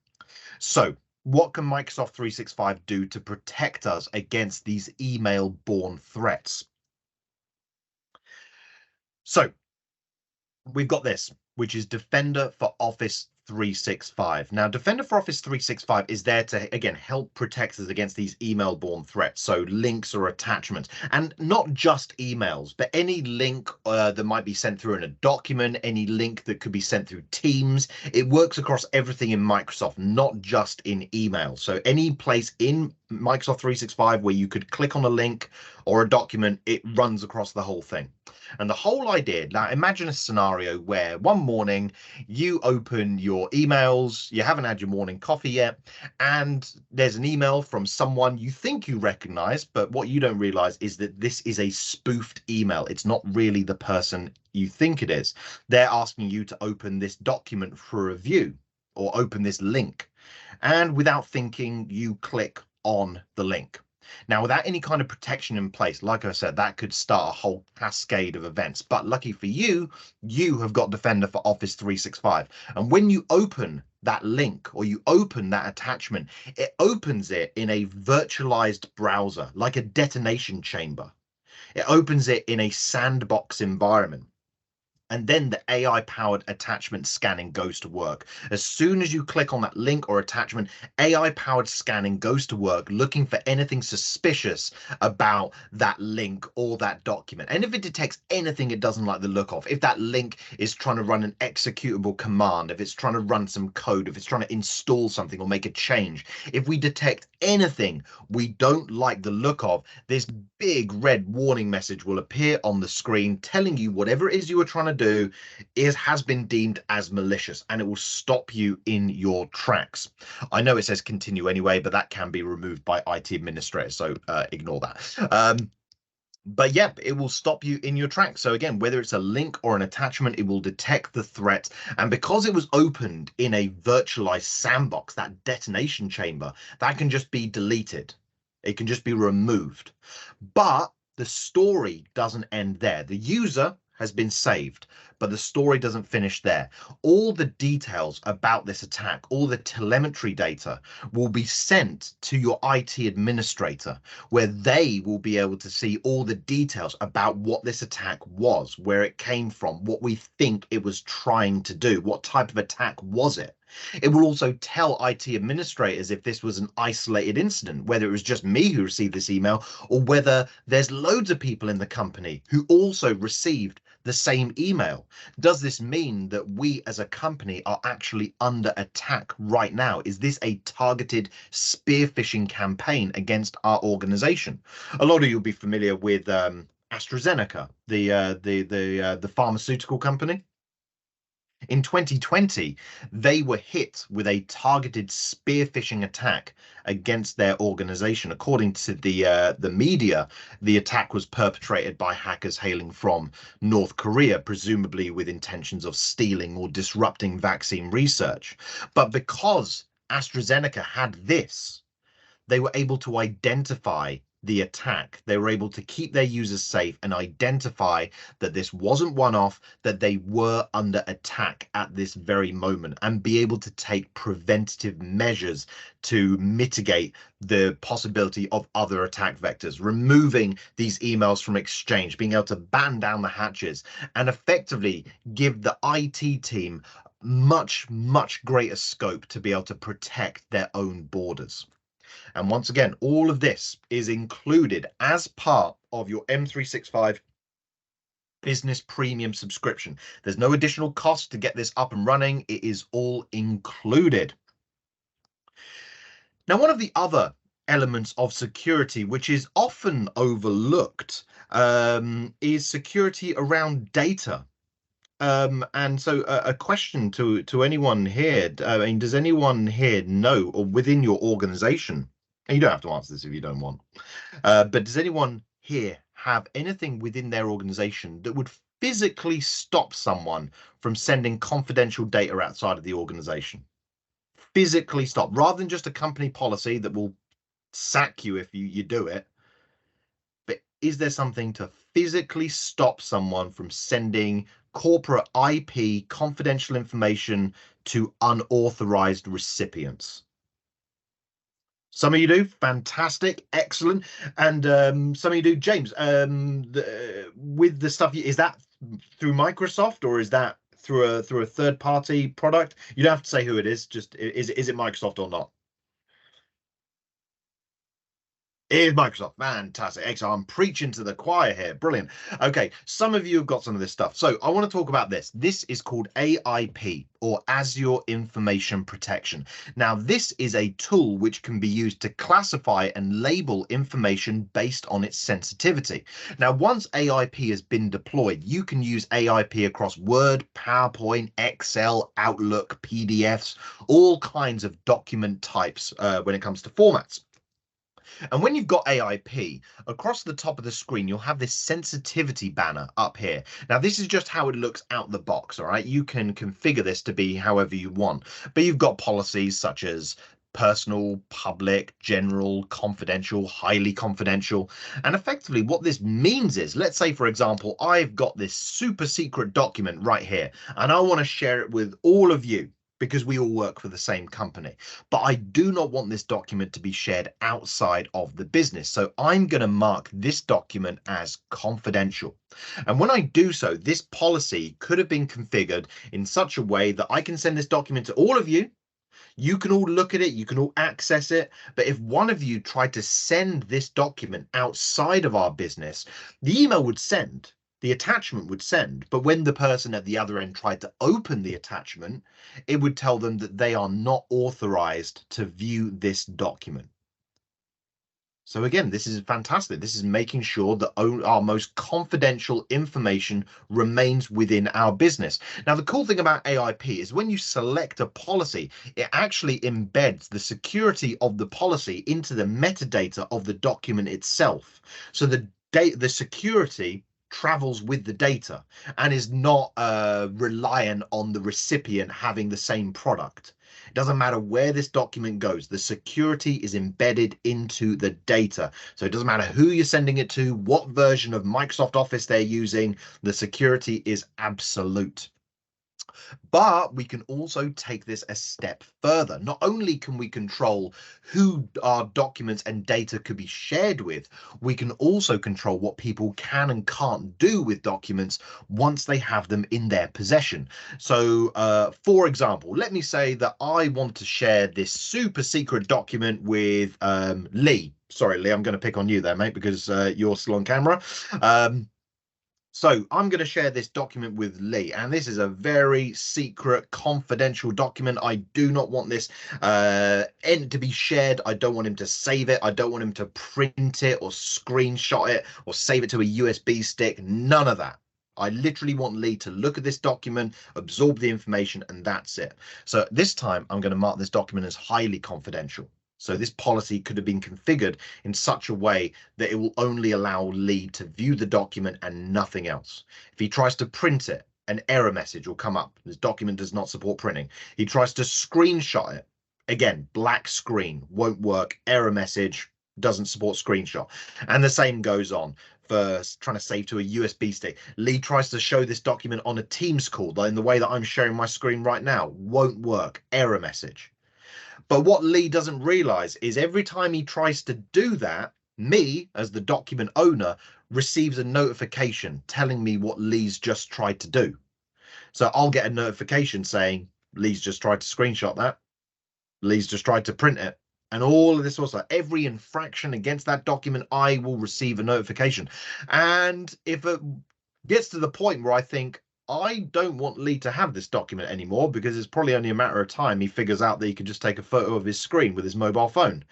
So what can Microsoft 365 do to protect us against these email-borne threats? So we've got this, which is Defender for Office 365. Now, Defender for Office 365 is there to, again, help protect us against these email-borne threats, so links or attachments, and not just emails, but any link that might be sent through in a document, any link that could be sent through Teams. It works across everything in Microsoft, not just in email. So any place in Microsoft 365 where you could click on a link or a document, it runs across the whole thing. And the whole idea, now imagine a scenario where one morning you open your emails, you haven't had your morning coffee yet, and there's an email from someone you think you recognize, but what you don't realize is that this is a spoofed email. It's not really the person you think it is. They're asking you to open this document for review or open this link. And without thinking, you click on the link. Now, without any kind of protection in place, like I said, that could start a whole cascade of events. But lucky for you, you have got Defender for Office 365. And when you open that link or you open that attachment, it opens it in a virtualized browser, like a detonation chamber. It opens it in a sandbox environment. And then the AI powered attachment scanning goes to work. As soon as you click on that link or attachment, AI powered scanning goes to work looking for anything suspicious about that link or that document. And if it detects anything it doesn't like the look of, if that link is trying to run an executable command, if it's trying to run some code, if it's trying to install something or make a change, if we detect anything we don't like the look of, this big red warning message will appear on the screen telling you whatever it is you were trying to do has been deemed as malicious, and it will stop you in your tracks. I know it says continue anyway, but that can be removed by IT administrators, so ignore that. But yep, it will stop you in your tracks. So again, whether it's a link or an attachment, it will detect the threat. And because it was opened in a virtualized sandbox, that detonation chamber, that can just be deleted. It can just be removed. But the story doesn't end there. The user has been saved, but the story doesn't finish there. All the details about this attack, all the telemetry data will be sent to your IT administrator, where they will be able to see all the details about what this attack was, where it came from, what we think it was trying to do, what type of attack was it. It will also tell IT administrators if this was an isolated incident, whether it was just me who received this email or whether there's loads of people in the company who also received the same email. Does this mean that we as a company are actually under attack right now? Is this a targeted spear phishing campaign against our organization? A lot of you will be familiar with AstraZeneca, the pharmaceutical company. In 2020, they were hit with a targeted spear phishing attack against their organization. According to the media, the attack was perpetrated by hackers hailing from North Korea, presumably with intentions of stealing or disrupting vaccine research. But because AstraZeneca had this, they were able to identify the attack. They were able to keep their users safe and identify that this wasn't one-off, that they were under attack at this very moment, and be able to take preventative measures to mitigate the possibility of other attack vectors, removing these emails from Exchange, being able to batten down the hatches, and effectively give the IT team much greater scope to be able to protect their own borders. And once again, all of this is included as part of your M365 Business Premium subscription. There's no additional cost to get this up and running. It is all included. Now, one of the other elements of security, which is often overlooked, is security around data. And so a question to anyone here, I mean, does anyone here know, or within your organization, and you don't have to answer this if you don't want, but does anyone here have anything within their organization that would physically stop someone from sending confidential data outside of the organization? Physically stop, rather than just a company policy that will sack you if you do it. But is there something to physically stop someone from sending corporate IP confidential information to unauthorized recipients? Some of you do, fantastic, excellent, and some of you do. James, with the stuff, is that through Microsoft or is that through a third-party product? You don't have to say who it is. Just is it Microsoft or not? It is Microsoft. Fantastic. Excellent. I'm preaching to the choir here. Brilliant. Okay, some of you have got some of this stuff. So I want to talk about this. This is called AIP, or Azure Information Protection. Now, this is a tool which can be used to classify and label information based on its sensitivity. Now, once AIP has been deployed, you can use AIP across Word, PowerPoint, Excel, Outlook, PDFs, all kinds of document types when it comes to formats. And when you've got AIP, across the top of the screen, you'll have this sensitivity banner up here. Now, this is just how it looks out the box, all right? You can configure this to be however you want, but you've got policies such as personal, public, general, confidential, highly confidential. And effectively what this means is, let's say, for example, I've got this super secret document right here, and I want to share it with all of you, because we all work for the same company. But I do not want this document to be shared outside of the business. So I'm going to mark this document as confidential. And when I do so, this policy could have been configured in such a way that I can send this document to all of you. You can all look at it, you can all access it. But if one of you tried to send this document outside of our business, the email would send, the attachment would send. But when the person at the other end tried to open the attachment, it would tell them that they are not authorized to view this document. So again, this is fantastic. This is making sure that our most confidential information remains within our business. Now, the cool thing about AIP is when you select a policy, it actually embeds the security of the policy into the metadata of the document itself. So the security travels with the data and is not reliant on the recipient having the same product. It doesn't matter where this document goes, the security is embedded into the data. So it doesn't matter who you're sending it to, what version of Microsoft Office they're using, the security is absolute. But we can also take this a step further. Not only can we control who our documents and data could be shared with, we can also control what people can and can't do with documents once they have them in their possession. So for example, let me say that I want to share this super secret document with Lee. Sorry, Lee, I'm going to pick on you there, mate, because you're still on camera. So I'm going to share this document with Lee, and this is a very secret, confidential document. I do not want this to be shared. I don't want him to save it. I don't want him to print it or screenshot it or save it to a USB stick. None of that. I literally want Lee to look at this document, absorb the information, and that's it. So this time I'm going to mark this document as highly confidential. So this policy could have been configured in such a way that it will only allow Lee to view the document and nothing else. If he tries to print it, an error message will come up. This document does not support printing. He tries to screenshot it. Again, black screen, won't work. Error message, doesn't support screenshot. And the same goes on for trying to save to a USB stick. Lee tries to show this document on a Teams call, in the way that I'm sharing my screen right now, won't work. Error message. But what Lee doesn't realize is every time he tries to do that, me, as the document owner, receives a notification telling me what Lee's just tried to do. So I'll get a notification saying, Lee's just tried to screenshot that. Lee's just tried to print it. And all of this also, every infraction against that document, I will receive a notification. And if it gets to the point where I think, I don't want Lee to have this document anymore, because it's probably only a matter of time he figures out that he can just take a photo of his screen with his mobile phone.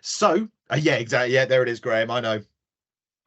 So, yeah, exactly. Yeah, there it is, Graham. I know.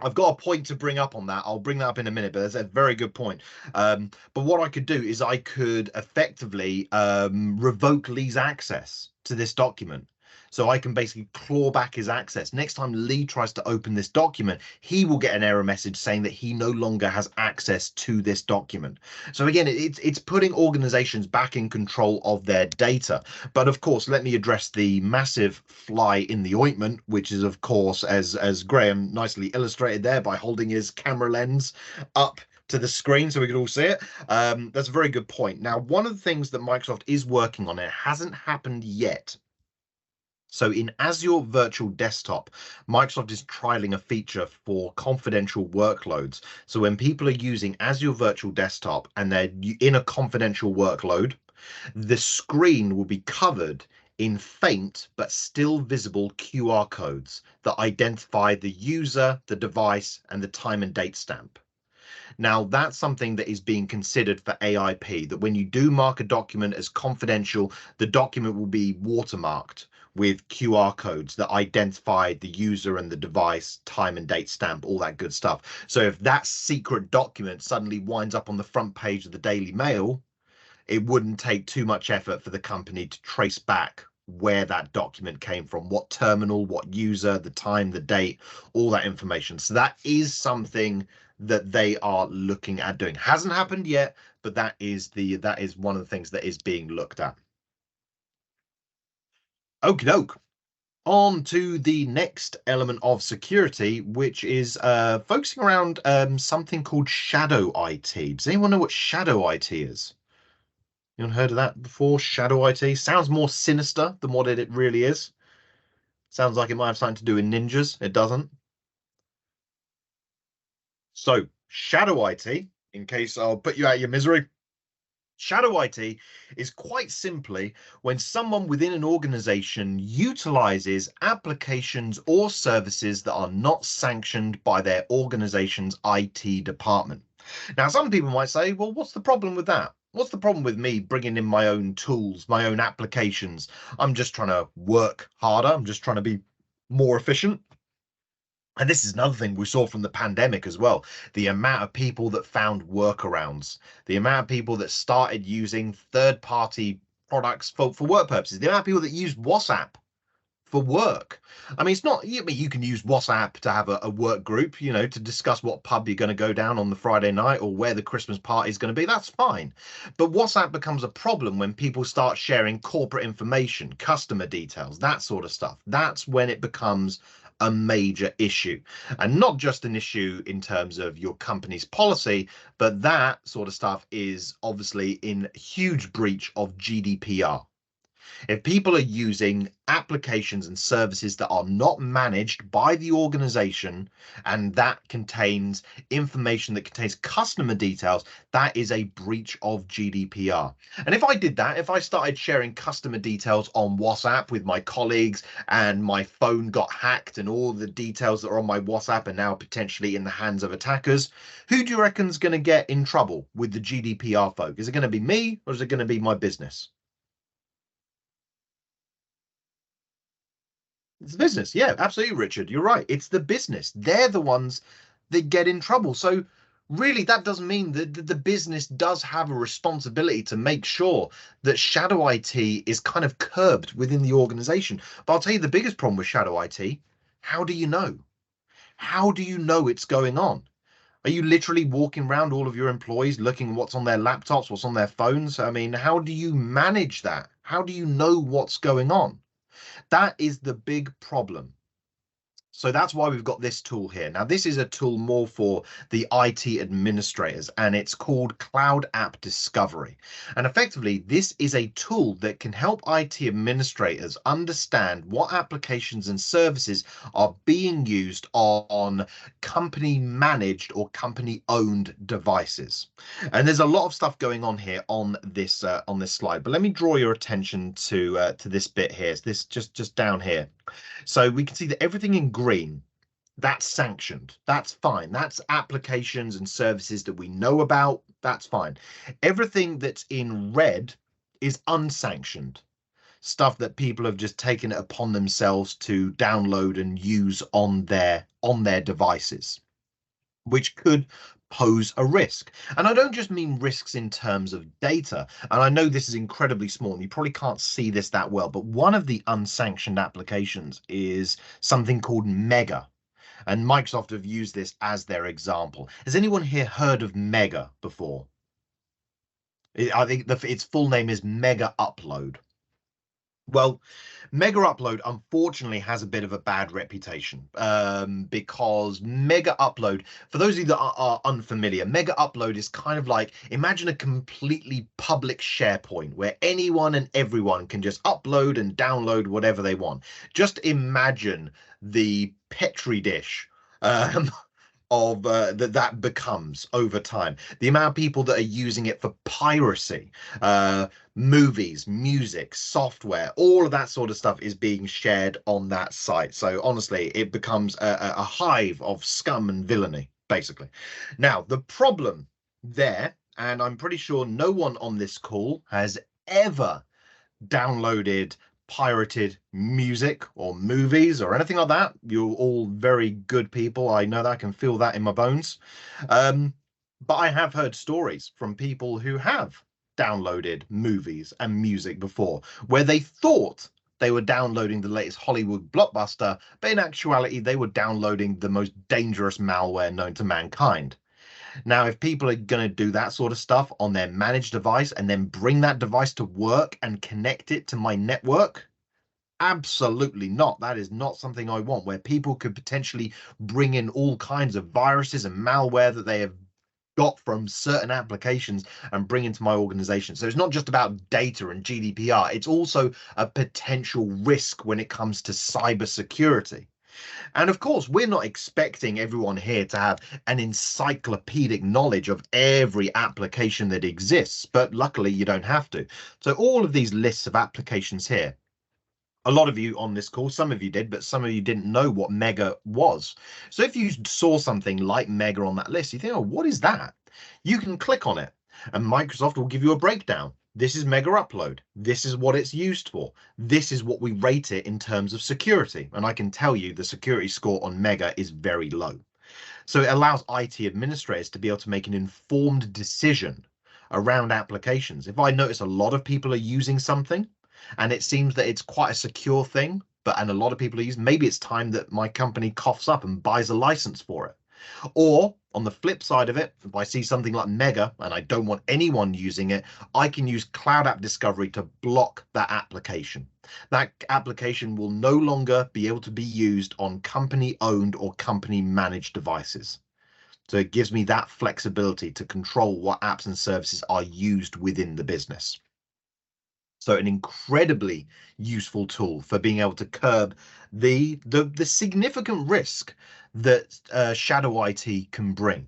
I've got a point to bring up on that. I'll bring that up in a minute, but that's a very good point. But what I could do is I could effectively revoke Lee's access to this document. So I can basically claw back his access. Next time Lee tries to open this document, he will get an error message saying that he no longer has access to this document. So again, it's putting organizations back in control of their data. But of course, let me address the massive fly in the ointment, which is, of course, as Graham nicely illustrated there by holding his camera lens up to the screen so we could all see it. That's a very good point. Now, one of the things that Microsoft is working on, it hasn't happened yet. So in Azure Virtual Desktop, Microsoft is trialing a feature for confidential workloads. So when people are using Azure Virtual Desktop and they're in a confidential workload, the screen will be covered in faint but still visible QR codes that identify the user, the device, and the time and date stamp. Now, that's something that is being considered for AIP, that when you do mark a document as confidential, the document will be watermarked with QR codes that identify the user and the device, time and date stamp, all that good stuff. So if that secret document suddenly winds up on the front page of the Daily Mail, it wouldn't take too much effort for the company to trace back where that document came from, what terminal, what user, the time, the date, all that information. So that is something that they are looking at doing. Hasn't happened yet, but that is one of the things that is being looked at. Okie doke. On to the next element of security, which is focusing around something called shadow IT. Does anyone know what shadow IT is? Anyone heard of that before? Shadow IT sounds more sinister than what it really is. Sounds like it might have something to do with ninjas. It doesn't. So shadow IT, in case I'll put you out of your misery. Shadow IT is quite simply when someone within an organization utilizes applications or services that are not sanctioned by their organization's IT department. Now, some people might say, well, what's the problem with that? What's the problem with me bringing in my own tools, my own applications? I'm just trying to work harder. I'm just trying to be more efficient. And this is another thing we saw from the pandemic as well. The amount of people that found workarounds, the amount of people that started using third-party products for work purposes, the amount of people that use WhatsApp for work. I mean, it's not, you can use WhatsApp to have a work group, you know, to discuss what pub you're going to go down on the Friday night or where the Christmas party is going to be. That's fine. But WhatsApp becomes a problem when people start sharing corporate information, customer details, that sort of stuff. That's when it becomes a major issue, and not just an issue in terms of your company's policy, but that sort of stuff is obviously in huge breach of GDPR. If people are using applications and services that are not managed by the organization, and that contains information that contains customer details, that is a breach of GDPR. And if I did that, if I started sharing customer details on WhatsApp with my colleagues and my phone got hacked and all the details that are on my WhatsApp are now potentially in the hands of attackers, who do you reckon's going to get in trouble with the GDPR folk? Is it going to be me, or is it going to be my business? It's the business. Yeah, absolutely, Richard. You're right. It's the business. They're the ones that get in trouble. So really, that does mean that the business does have a responsibility to make sure that shadow IT is kind of curbed within the organization. But I'll tell you the biggest problem with shadow IT. How do you know? How do you know it's going on? Are you literally walking around all of your employees looking at what's on their laptops, what's on their phones? I mean, how do you manage that? How do you know what's going on? That is the big problem. So that's why we've got this tool here. Now, this is a tool more for the IT administrators, and it's called Cloud App Discovery. And effectively, this is a tool that can help IT administrators understand what applications and services are being used on company managed or company owned devices. And there's a lot of stuff going on here on this slide. But let me draw your attention to this bit here. It's this just down here. So we can see that everything in green, that's sanctioned. That's fine. That's applications and services that we know about. That's fine. Everything that's in red is unsanctioned. Stuff that people have just taken it upon themselves to download and use on their devices, which could pose a risk. And I don't just mean risks in terms of data. And I know this is incredibly small and you probably can't see this that well, but one of the unsanctioned applications is something called Mega. And Microsoft have used this as their example. Has anyone here heard of Mega before? I think its full name is Mega Upload. Well, Mega Upload unfortunately has a bit of a bad reputation because Mega Upload, for those of you that are unfamiliar, Mega Upload is kind of like, imagine a completely public SharePoint where anyone and everyone can just upload and download whatever they want. Just imagine the Petri dish of that becomes over time. The amount of people that are using it for piracy, movies, music, software, all of that sort of stuff is being shared on that site. So honestly, it becomes a hive of scum and villainy, basically. Now, the problem there, and I'm pretty sure no one on this call has ever downloaded pirated music or movies or anything like that. You're all very good people. I know that. I can feel that in my bones. But I have heard stories from people who have downloaded movies and music before where they thought they were downloading the latest Hollywood blockbuster, but in actuality, they were downloading the most dangerous malware known to mankind. Now, if people are going to do that sort of stuff on their managed device and then bring that device to work and connect it to my network, absolutely not. That is not something I want, where people could potentially bring in all kinds of viruses and malware that they have got from certain applications and bring into my organization. So it's not just about data and GDPR, it's also a potential risk when it comes to cybersecurity. And of course, we're not expecting everyone here to have an encyclopedic knowledge of every application that exists, but luckily you don't have to. So all of these lists of applications here, a lot of you on this call, some of you did, but some of you didn't know what Mega was. So if you saw something like Mega on that list, you think, oh, what is that? You can click on it and Microsoft will give you a breakdown. This is Mega Upload. This is what it's used for. This is what we rate it in terms of security. And I can tell you the security score on Mega is very low. So it allows IT administrators to be able to make an informed decision around applications. If I notice a lot of people are using something, and it seems that it's quite a secure thing, and a lot of people are using, maybe it's time that my company coughs up and buys a license for it. Or on the flip side of it, if I see something like Mega and I don't want anyone using it, I can use Cloud App Discovery to block that application. That application will no longer be able to be used on company owned or company managed devices. So it gives me that flexibility to control what apps and services are used within the business. So an incredibly useful tool for being able to curb the significant risk that shadow IT can bring.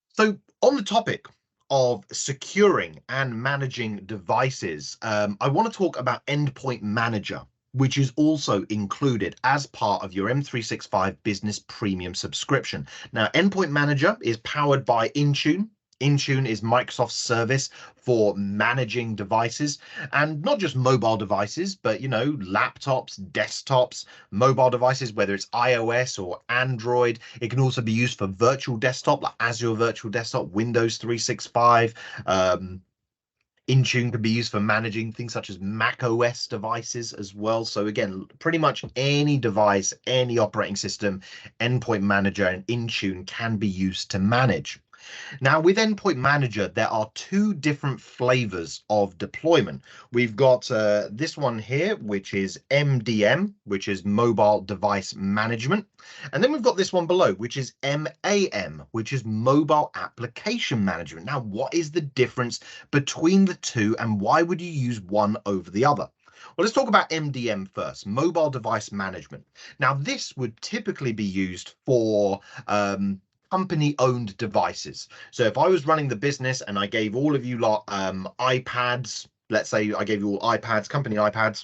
So on the topic of securing and managing devices, I want to talk about Endpoint Manager, which is also included as part of your M365 Business Premium subscription. Now, Endpoint Manager is powered by Intune. Intune is Microsoft's service for managing devices, and not just mobile devices, but, you know, laptops, desktops, mobile devices, whether it's iOS or Android. It can also be used for virtual desktop, like Azure Virtual Desktop, Windows 365. Intune can be used for managing things such as Mac OS devices as well. So again, pretty much any device, any operating system, Endpoint Manager and Intune can be used to manage. Now, with Endpoint Manager, there are two different flavors of deployment. We've got this one here, which is MDM, which is Mobile Device Management. And then we've got this one below, which is MAM, which is Mobile Application Management. Now, what is the difference between the two, and why would you use one over the other? Well, let's talk about MDM first, Mobile Device Management. Now, this would typically be used for company-owned devices. So if I was running the business and I gave all of you lot iPads, let's say I gave you all iPads, company iPads,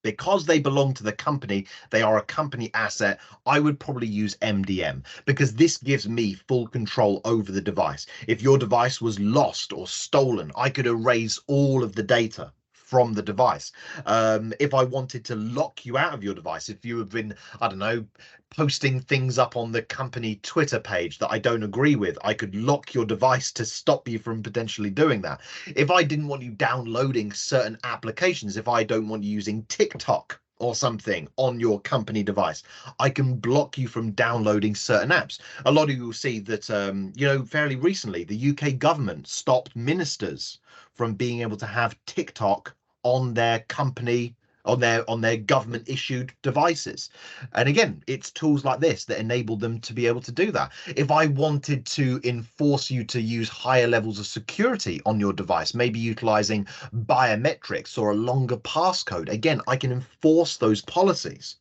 because they belong to the company, they are a company asset, I would probably use MDM because this gives me full control over the device. If your device was lost or stolen, I could erase all of the data from the device. If I wanted to lock you out of your device, if you have been, I don't know, posting things up on the company Twitter page that I don't agree with, I could lock your device to stop you from potentially doing that. If I didn't want you downloading certain applications, if I don't want you using TikTok or something on your company device, I can block you from downloading certain apps. A lot of you will see that, you know, fairly recently, the UK government stopped ministers from being able to have TikTok on their company, on their government issued devices. And again, it's tools like this that enable them to be able to do that. If I wanted to enforce you to use higher levels of security on your device, maybe utilizing biometrics or a longer passcode, again, I can enforce those policies.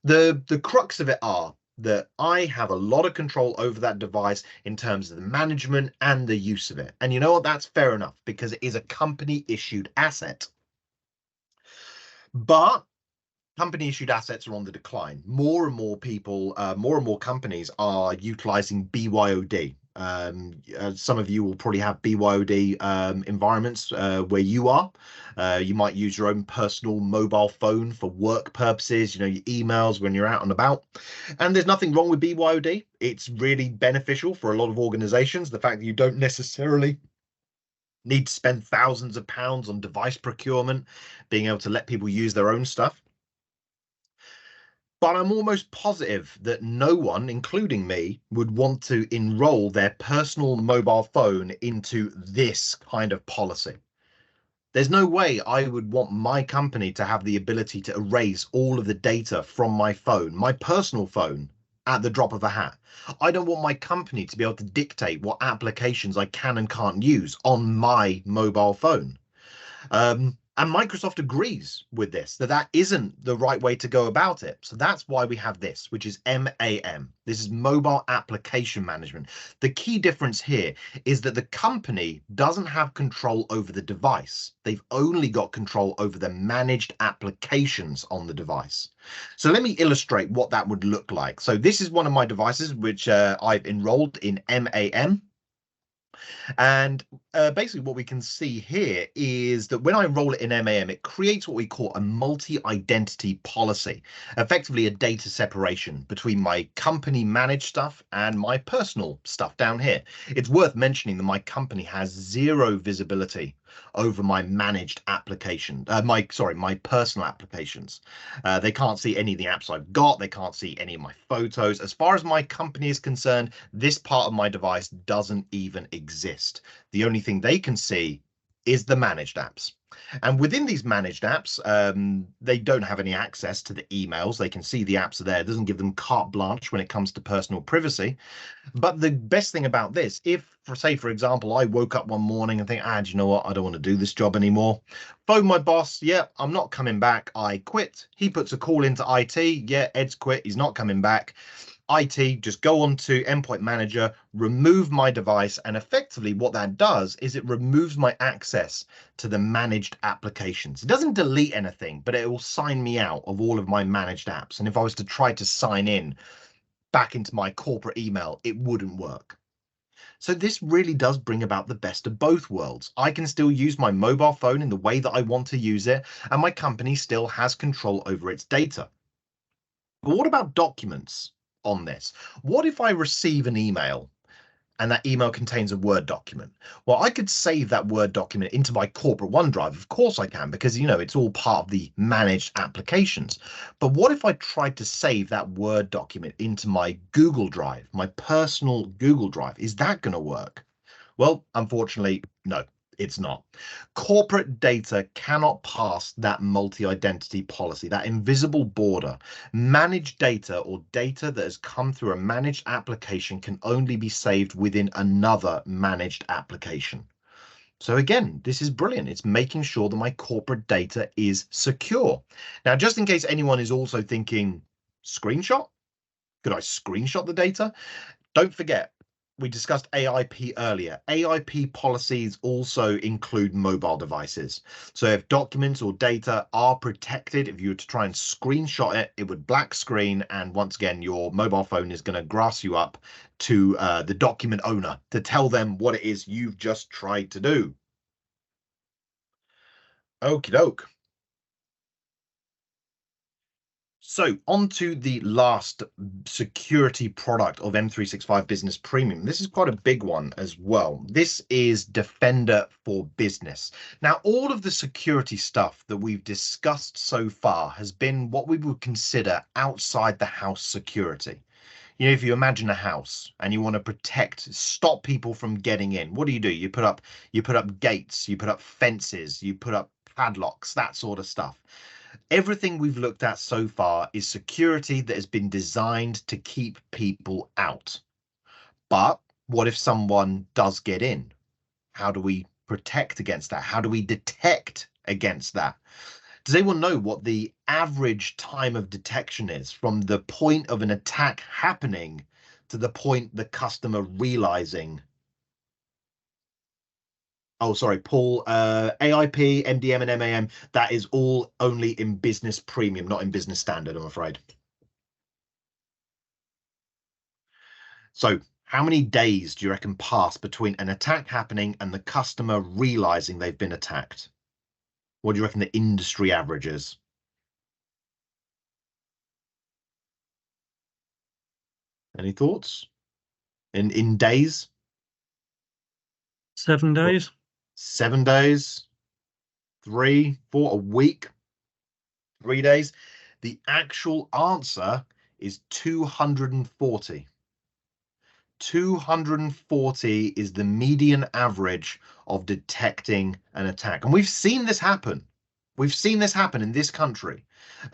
The crux of it are that I have a lot of control over that device in terms of the management and the use of it. And you know what? That's fair enough because it is a company issued asset. But company issued assets are on the decline. More and more people, more and more companies are utilizing BYOD. Some of you will probably have BYOD environments where you are. You might use your own personal mobile phone for work purposes, you know, your emails when you're out and about. And there's nothing wrong with BYOD. It's really beneficial for a lot of organizations. The fact that you don't necessarily need to spend thousands of pounds on device procurement, being able to let people use their own stuff. But I'm almost positive that no one, including me, would want to enroll their personal mobile phone into this kind of policy. There's no way I would want my company to have the ability to erase all of the data from my phone, my personal phone, at the drop of a hat. I don't want my company to be able to dictate what applications I can and can't use on my mobile phone. And Microsoft agrees with this, that that isn't the right way to go about it. So that's why we have this, which is MAM. This is Mobile Application Management. The key difference here is that the company doesn't have control over the device. They've only got control over the managed applications on the device. So let me illustrate what that would look like. So this is one of my devices, which I've enrolled in MAM. And basically what we can see here is that when I roll it in MAM, it creates what we call a multi-identity policy, effectively a data separation between my company managed stuff and my personal stuff down here. It's worth mentioning that my company has zero visibility over my managed application, my personal applications. They can't see any of the apps I've got. They can't see any of my photos. As far as my company is concerned, this part of my device doesn't even exist. The only thing they can see is the managed apps. And within these managed apps, they don't have any access to the emails. They can see the apps are there. It doesn't give them carte blanche when it comes to personal privacy. But the best thing about this, if, for example, I woke up one morning and think, do you know what? I don't want to do this job anymore. Phone my boss. Yeah, I'm not coming back. I quit. He puts a call into IT. Yeah, Ed's quit. He's not coming back. IT, just go on to Endpoint Manager, remove my device, and effectively what that does is it removes my access to the managed applications. It doesn't delete anything, but it will sign me out of all of my managed apps. And if I was to try to sign in back into my corporate email, it wouldn't work. So this really does bring about the best of both worlds. I can still use my mobile phone in the way that I want to use it, and my company still has control over its data. But what about documents on this? What if I receive an email and that email contains a Word document? Well, I could save that Word document into my corporate OneDrive. Of course I can, because, you know, it's all part of the managed applications. But what if I tried to save that Word document into my Google Drive, my personal Google Drive? Is that going to work? Well, unfortunately, no. It's not. Corporate data cannot pass that multi-identity policy, that invisible border. Managed data, or data that has come through a managed application, can only be saved within another managed application. So again, this is brilliant. It's making sure that my corporate data is secure. Now, just in case anyone is also thinking, screenshot? Could I screenshot the data? Don't forget, we discussed AIP earlier. AIP policies also include mobile devices. So if documents or data are protected, if you were to try and screenshot it, it would black screen. And once again, your mobile phone is going to grass you up to the document owner to tell them what it is you've just tried to do. Okie doke. So on to the last security product of M365 Business Premium. This is quite a big one as well. This is Defender for Business. Now, all of the security stuff that we've discussed so far has been what we would consider outside the house security. You know, if you imagine a house and you want to stop people from getting in, what do? You put up gates, you put up fences, you put up padlocks, that sort of stuff. Everything we've looked at so far is security that has been designed to keep people out. But what if someone does get in? How do we protect against that? How do we detect against that? Does anyone know what the average time of detection is from the point of an attack happening to the point the customer realizing? Oh, sorry, Paul, AIP, MDM, and MAM, that is all only in Business Premium, not in Business Standard, I'm afraid. So how many days do you reckon pass between an attack happening and the customer realizing they've been attacked? What do you reckon the industry average is? Any thoughts? In days? 7 days. 7 days? 3, 4, a week? 3 days? The actual answer is 240. 240 is the median average of detecting an attack. And we've seen this happen We've seen this happen in this country.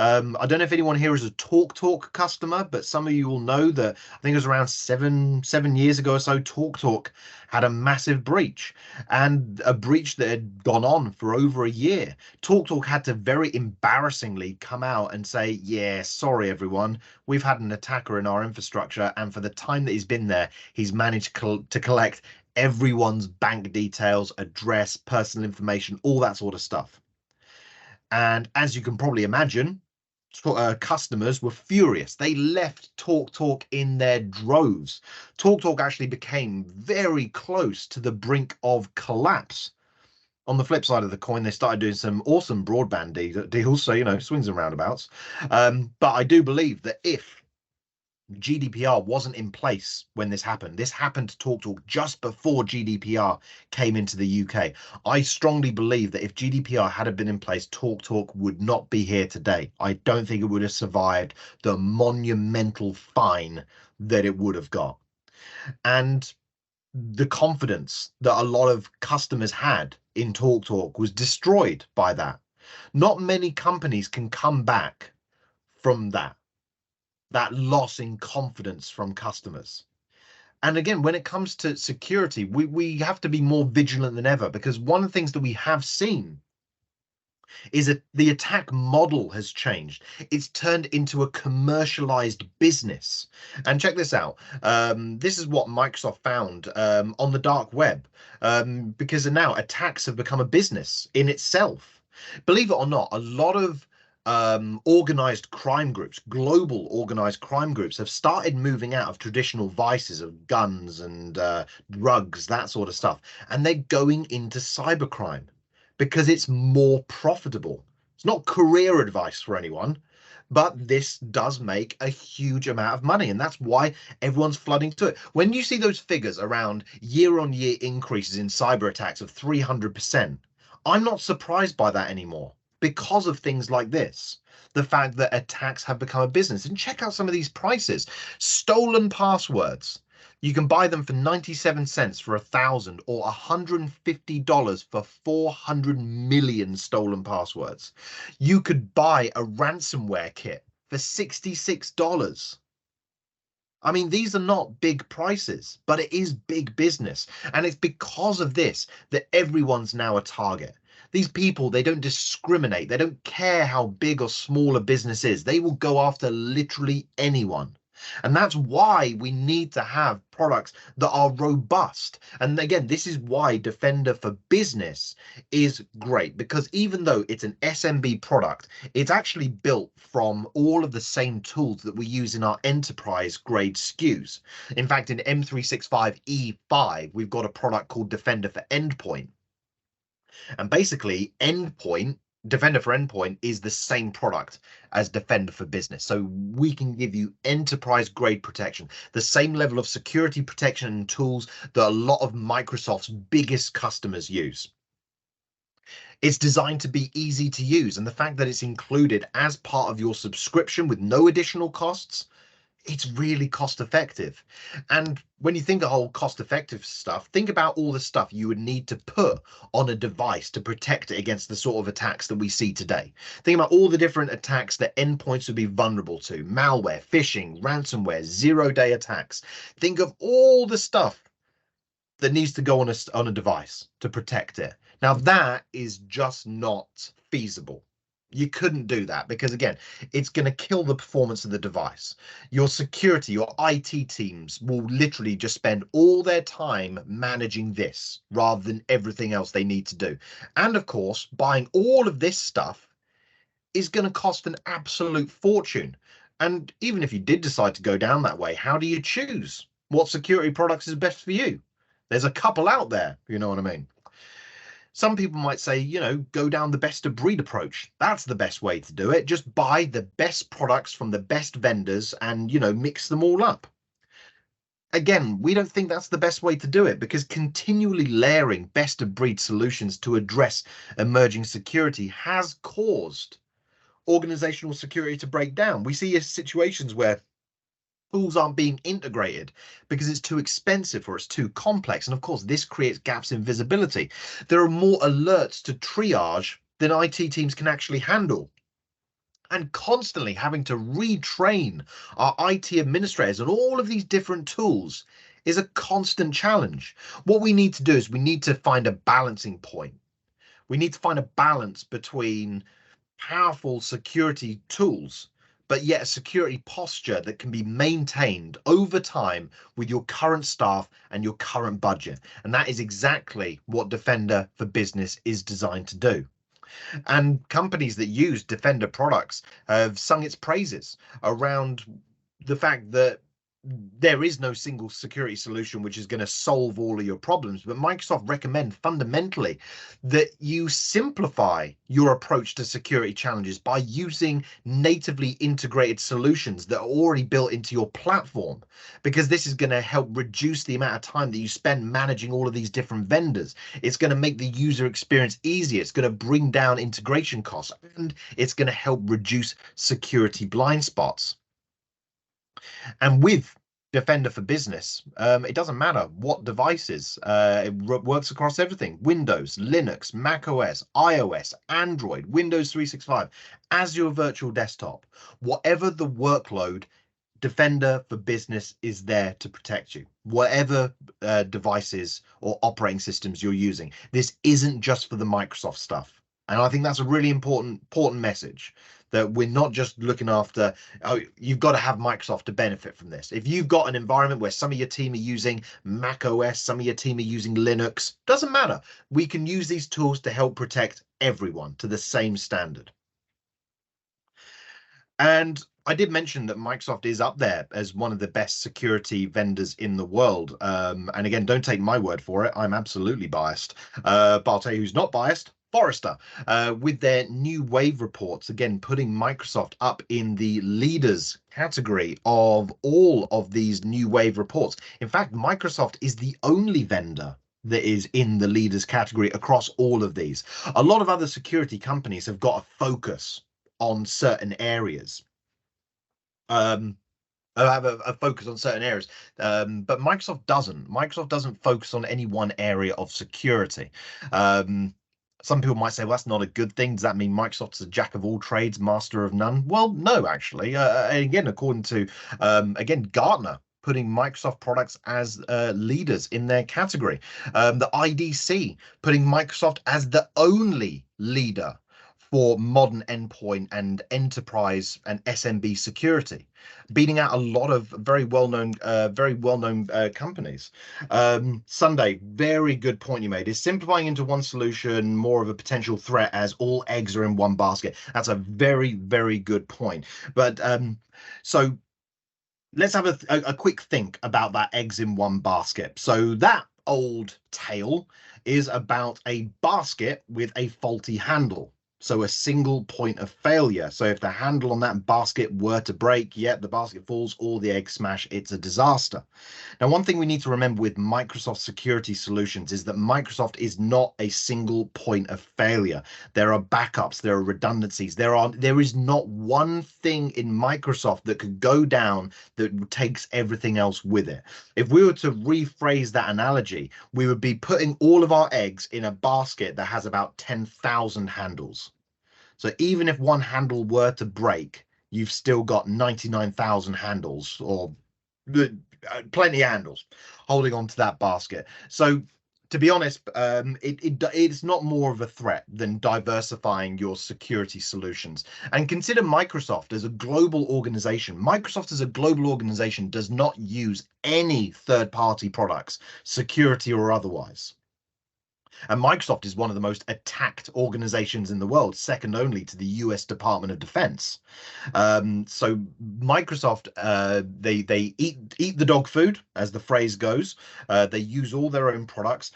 I don't know if anyone here is a TalkTalk customer, but some of you will know that I think it was around seven years ago or so, TalkTalk had a massive breach, and a breach that had gone on for over a year. TalkTalk had to very embarrassingly come out and say, yeah, sorry, everyone, we've had an attacker in our infrastructure, and for the time that he's been there, he's managed to collect everyone's bank details, address, personal information, all that sort of stuff. And as you can probably imagine, customers were furious. They left TalkTalk in their droves. TalkTalk actually became very close to the brink of collapse. On the flip side of the coin, they started doing some awesome broadband deals, so, you know, swings and roundabouts. But I do believe that if GDPR wasn't in place when this happened to TalkTalk just before GDPR came into the UK. I strongly believe that if GDPR had been in place, TalkTalk would not be here today. I don't think it would have survived the monumental fine that it would have got. And the confidence that a lot of customers had in TalkTalk was destroyed by that. Not many companies can come back from that loss in confidence from customers. And again, when it comes to security, we have to be more vigilant than ever, because one of the things that we have seen is that the attack model has changed. It's turned into a commercialized business. And check this out. This is what Microsoft found on the dark web, because now attacks have become a business in itself. Believe it or not, a lot of organized crime groups, global organized crime groups, have started moving out of traditional vices of guns and drugs, that sort of stuff, and they're going into cybercrime because it's more profitable. It's not career advice for anyone, but this does make a huge amount of money, and that's why everyone's flooding to it. When you see those figures around year-on-year increases in cyber attacks of 300%, I'm not surprised by that anymore, because of things like this, the fact that attacks have become a business. And check out some of these prices. Stolen passwords, you can buy them for 97 cents for 1,000, or $150 for 400 million stolen passwords. You could buy a ransomware kit for $66. I mean, these are not big prices, but it is big business. And it's because of this that everyone's now a target. These people, they don't discriminate. They don't care how big or small a business is. They will go after literally anyone. And that's why we need to have products that are robust. And again, this is why Defender for Business is great, because even though it's an SMB product, it's actually built from all of the same tools that we use in our enterprise grade SKUs. In fact, in M365 E5, we've got a product called Defender for Endpoint. And basically, Defender for Endpoint is the same product as Defender for Business. So we can give you enterprise grade protection, the same level of security protection and tools that a lot of Microsoft's biggest customers use. It's designed to be easy to use, and the fact that it's included as part of your subscription with no additional costs, it's really cost effective. And when you think of whole cost effective stuff, think about all the stuff you would need to put on a device to protect it against the sort of attacks that we see today. Think about all the different attacks that endpoints would be vulnerable to: malware, phishing, ransomware, zero-day attacks. Think of all the stuff that needs to go on a device to protect it. Now that is just not feasible. You couldn't do that because, again, it's going to kill the performance of the device. Your security, your IT teams will literally just spend all their time managing this rather than everything else they need to do. And of course, buying all of this stuff is going to cost an absolute fortune. And even if you did decide to go down that way, how do you choose what security products is best for you? There's a couple out there, you know what I mean? Some people might say, you know, go down the best of breed approach. That's the best way to do it. Just buy the best products from the best vendors and, you know, mix them all up. Again, we don't think that's the best way to do it, because continually layering best of breed solutions to address emerging security has caused organizational security to break down. We see situations where tools aren't being integrated because it's too expensive or it's too complex. And of course, this creates gaps in visibility. There are more alerts to triage than IT teams can actually handle. And constantly having to retrain our IT administrators on all of these different tools is a constant challenge. What we need to do is we need to find a balancing point. We need to find a balance between powerful security tools, but yet a security posture that can be maintained over time with your current staff and your current budget. And that is exactly what Defender for Business is designed to do. And companies that use Defender products have sung its praises around the fact that there is no single security solution which is going to solve all of your problems, but Microsoft recommend fundamentally that you simplify your approach to security challenges by using natively integrated solutions that are already built into your platform, because this is going to help reduce the amount of time that you spend managing all of these different vendors. It's going to make the user experience easier. It's going to bring down integration costs, and it's going to help reduce security blind spots. And with Defender for Business, it doesn't matter what devices, it works across everything: Windows, Linux, Mac OS, iOS, Android, Windows 365, Azure Virtual Desktop. Whatever the workload, Defender for Business is there to protect you. Whatever devices or operating systems you're using, this isn't just for the Microsoft stuff. And I think that's a really important message, that we're not just looking after, oh, you've got to have Microsoft to benefit from this. If you've got an environment where some of your team are using Mac OS, some of your team are using Linux, doesn't matter. We can use these tools to help protect everyone to the same standard. And I did mention that Microsoft is up there as one of the best security vendors in the world. And again, don't take my word for it. I'm absolutely biased. But I'll tell you who's not biased. Forrester, with their new wave reports, again, putting Microsoft up in the leaders category of all of these new wave reports. In fact, Microsoft is the only vendor that is in the leaders category across all of these. A lot of other security companies have got a focus on certain areas. Have a focus on certain areas, but Microsoft doesn't. Microsoft doesn't focus on any one area of security. Some people might say, well, that's not a good thing. Does that mean Microsoft's a jack of all trades, master of none? Well, no, actually. Again, according to, again, Gartner, putting Microsoft products as leaders in their category. The IDC putting Microsoft as the only leader for modern endpoint and enterprise and SMB security, beating out a lot of very well-known companies. Sunday, very good point you made. Is simplifying into one solution more of a potential threat as all eggs are in one basket? That's a very, very good point. But so let's have a quick think about that eggs in one basket. So that old tale is about a basket with a faulty handle. So a single point of failure. So if the handle on that basket were to break, yet the basket falls or the egg smash, it's a disaster. Now, one thing we need to remember with Microsoft security solutions is that Microsoft is not a single point of failure. There are backups, there are redundancies, there is not one thing in Microsoft that could go down that takes everything else with it. If we were to rephrase that analogy, we would be putting all of our eggs in a basket that has about 10,000 handles. So even if one handle were to break, you've still got 99,000 handles, or plenty of handles holding on to that basket. So to be honest, it's not more of a threat than diversifying your security solutions. And consider Microsoft as a global organization. Microsoft as a global organization does not use any third-party products, security or otherwise. And Microsoft is one of the most attacked organizations in the world, second only to the US Department of Defense. So Microsoft, they eat the dog food, as the phrase goes. They use all their own products.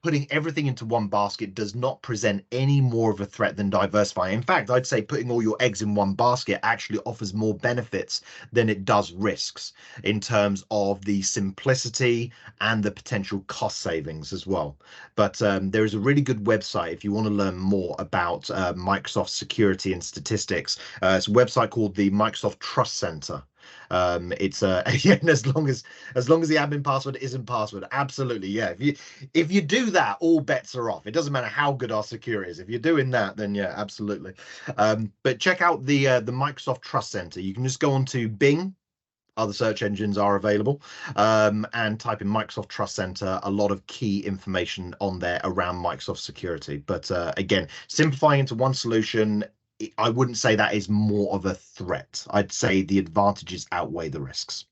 Putting everything into one basket does not present any more of a threat than diversifying. In fact, I'd say putting all your eggs in one basket actually offers more benefits than it does risks in terms of the simplicity and the potential cost savings as well. But there is a really good website if you want to learn more about Microsoft security and statistics. It's a website called the Microsoft Trust Center. It's again, as long as the admin password isn't password, absolutely, yeah. If you do that, all bets are off. It doesn't matter how good our security is. If you're doing that, then yeah, absolutely. But check out the Microsoft Trust Center. You can just go on to Bing. Other search engines are available, and type in Microsoft Trust Center. A lot of key information on there around Microsoft security. But again, simplifying into one solution, I wouldn't say that is more of a threat. I'd say the advantages outweigh the risks.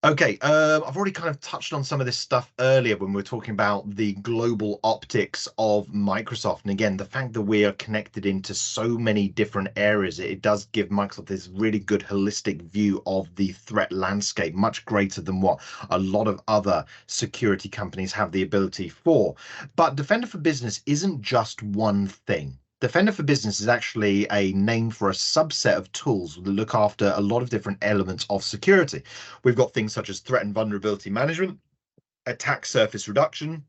Okay, I've already kind of touched on some of this stuff earlier when we were talking about the global optics of Microsoft. And again, the fact that we are connected into so many different areas, it does give Microsoft this really good holistic view of the threat landscape, much greater than what a lot of other security companies have the ability for. But Defender for Business isn't just one thing. Defender for Business is actually a name for a subset of tools that look after a lot of different elements of security. We've got things such as threat and vulnerability management, attack surface reduction,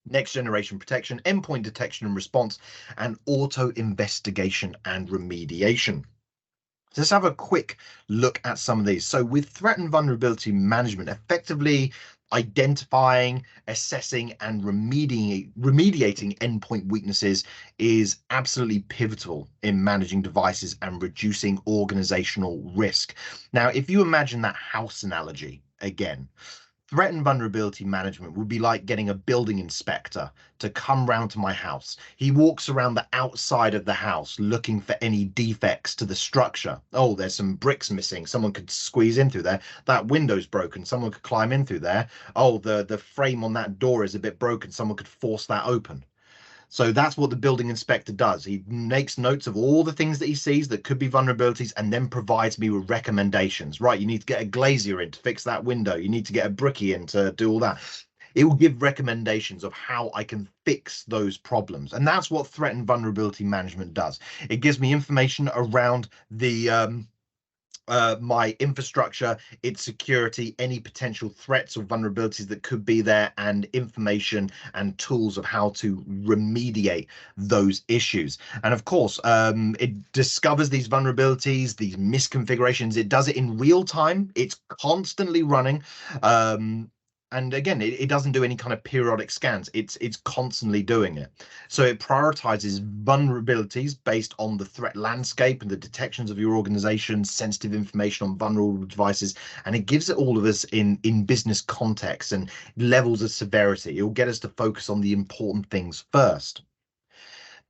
next generation protection, endpoint detection and response, and auto investigation and remediation. Let's have a quick look at some of these. So with threat and vulnerability management, effectively identifying, assessing, and remediating endpoint weaknesses is absolutely pivotal in managing devices and reducing organizational risk. Now, if you imagine that house analogy again, threat and vulnerability management would be like getting a building inspector to come round to my house. He walks around the outside of the house looking for any defects to the structure. Oh, there's some bricks missing. Someone could squeeze in through there. That window's broken. Someone could climb in through there. Oh, the frame on that door is a bit broken. Someone could force that open. So that's what the building inspector does. He makes notes of all the things that he sees that could be vulnerabilities and then provides me with recommendations. Right, you need to get a glazier in to fix that window. You need to get a brickie in to do all that. It will give recommendations of how I can fix those problems. And that's what threat and vulnerability management does. It gives me information around the my infrastructure, its security, any potential threats or vulnerabilities that could be there, and information and tools of how to remediate those issues. And of course, it discovers these vulnerabilities, these misconfigurations. It does it in real time. It's constantly running. And again, it doesn't do any kind of periodic scans. It's constantly doing it. So it prioritizes vulnerabilities based on the threat landscape and the detections of your organization, sensitive information on vulnerable devices, and it gives it all of us in business context and levels of severity. It will get us to focus on the important things first.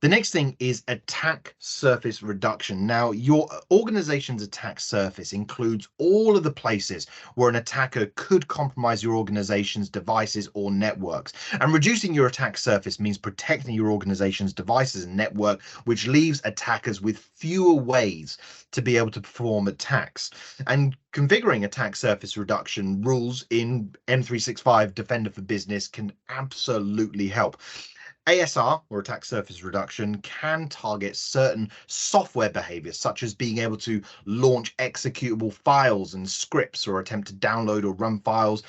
The next thing is attack surface reduction. Now, your organization's attack surface includes all of the places where an attacker could compromise your organization's devices or networks. And reducing your attack surface means protecting your organization's devices and network, which leaves attackers with fewer ways to be able to perform attacks. And configuring attack surface reduction rules in M365 Defender for Business can absolutely help. ASR, or attack surface reduction, can target certain software behaviors, such as being able to launch executable files and scripts, or attempt to download or run files,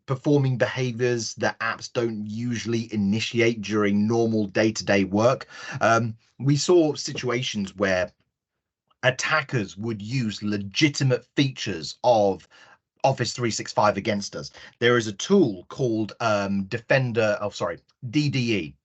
performing behaviors that apps don't usually initiate during normal day-to-day work. We saw situations where attackers would use legitimate features of Office 365 against us. There is a tool called DDE,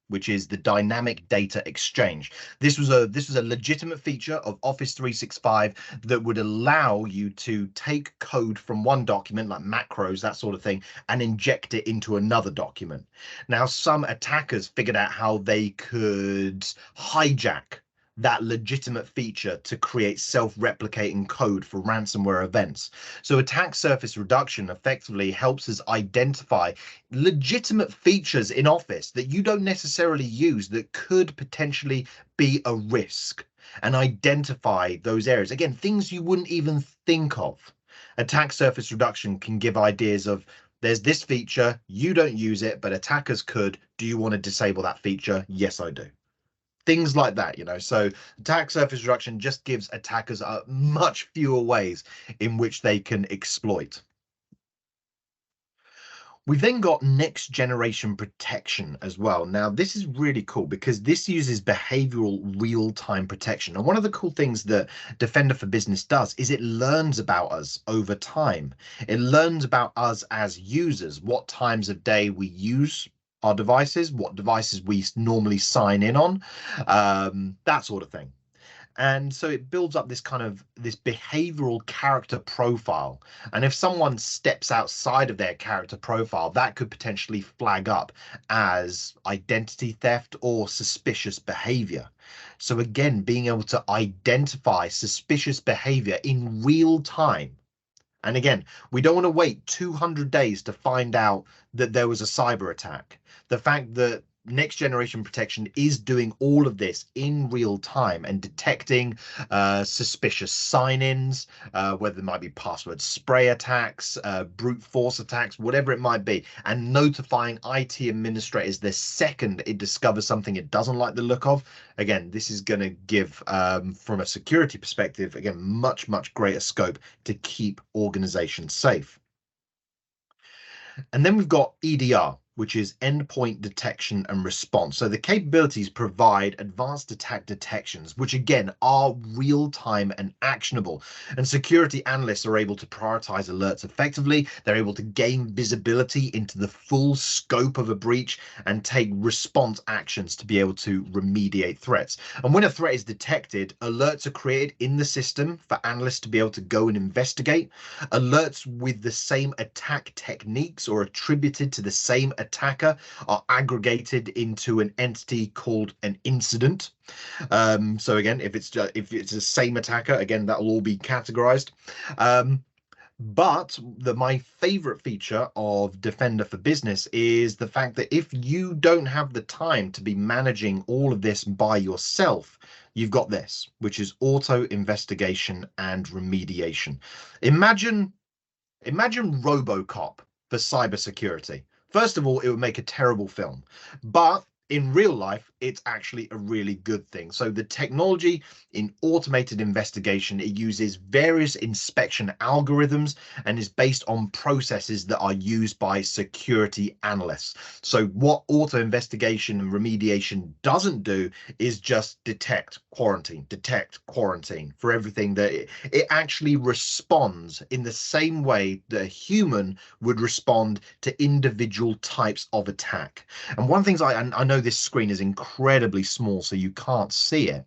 which is the Dynamic Data Exchange. This was a legitimate feature of Office 365 that would allow you to take code from one document, like macros, that sort of thing, and inject it into another document. Now, some attackers figured out how they could hijack that legitimate feature to create self-replicating code for ransomware events. So attack surface reduction effectively helps us identify legitimate features in Office that you don't necessarily use that could potentially be a risk, and identify those areas. Again, things you wouldn't even think of. Attack surface reduction can give ideas of, there's this feature, you don't use it, but attackers could. Do you want to disable that feature? Yes, I do. Things like that, so attack surface reduction just gives attackers much fewer ways in which they can exploit. We've then got next generation protection as well. Now, this is really cool because this uses behavioral real-time protection. And one of the cool things that Defender for Business does is it learns about us over time. It learns about us as users, what times of day we use our devices, what devices we normally sign in on, that sort of thing. And so it builds up this behavioral character profile. And if someone steps outside of their character profile, that could potentially flag up as identity theft or suspicious behavior. So again, being able to identify suspicious behavior in real time. And again, we don't want to wait 200 days to find out that there was a cyber attack. The fact that next generation protection is doing all of this in real time and detecting suspicious sign-ins, whether there might be password spray attacks, brute force attacks, whatever it might be, and notifying IT administrators the second it discovers something it doesn't like the look of. Again, this is going to give, from a security perspective, again, much, much greater scope to keep organizations safe. And then we've got EDR, which is endpoint detection and response. So the capabilities provide advanced attack detections, which again are real-time and actionable. And security analysts are able to prioritize alerts effectively. They're able to gain visibility into the full scope of a breach and take response actions to be able to remediate threats. And when a threat is detected, alerts are created in the system for analysts to be able to go and investigate. Alerts with the same attack techniques or attributed to the same attacker are aggregated into an entity called an incident. So again, if it's the same attacker, again, that will all be categorized. But my favorite feature of Defender for Business is the fact that if you don't have the time to be managing all of this by yourself, you've got this, which is auto investigation and remediation. Imagine RoboCop for cybersecurity. First of all, it would make a terrible film, but in real life, it's actually a really good thing. So the technology in automated investigation, it uses various inspection algorithms and is based on processes that are used by security analysts. So what auto investigation and remediation doesn't do is just detect quarantine for everything. That it actually responds in the same way that a human would respond to individual types of attack. And one of the things I know this screen is incredibly small, so you can't see it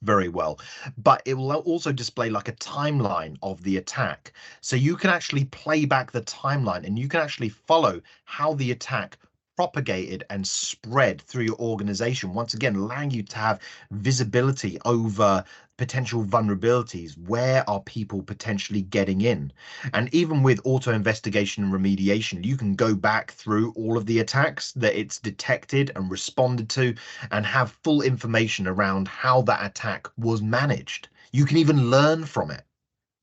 very well, but it will also display like a timeline of the attack. So you can actually play back the timeline and you can actually follow how the attack propagated and spread through your organization, once again allowing you to have visibility over potential vulnerabilities. Where are people potentially getting in? And even with auto investigation and remediation, you can go back through all of the attacks that it's detected and responded to and have full information around how that attack was managed. You can even learn from it.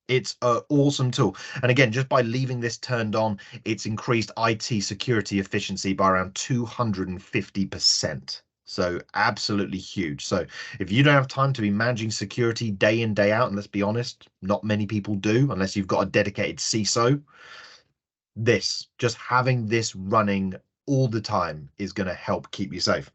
It's an awesome tool. And again, just by leaving this turned on, it's increased IT security efficiency by around 250%. So absolutely huge. So if you don't have time to be managing security day in, day out, and let's be honest, not many people do, unless you've got a dedicated CISO, just having this running all the time is going to help keep you safe.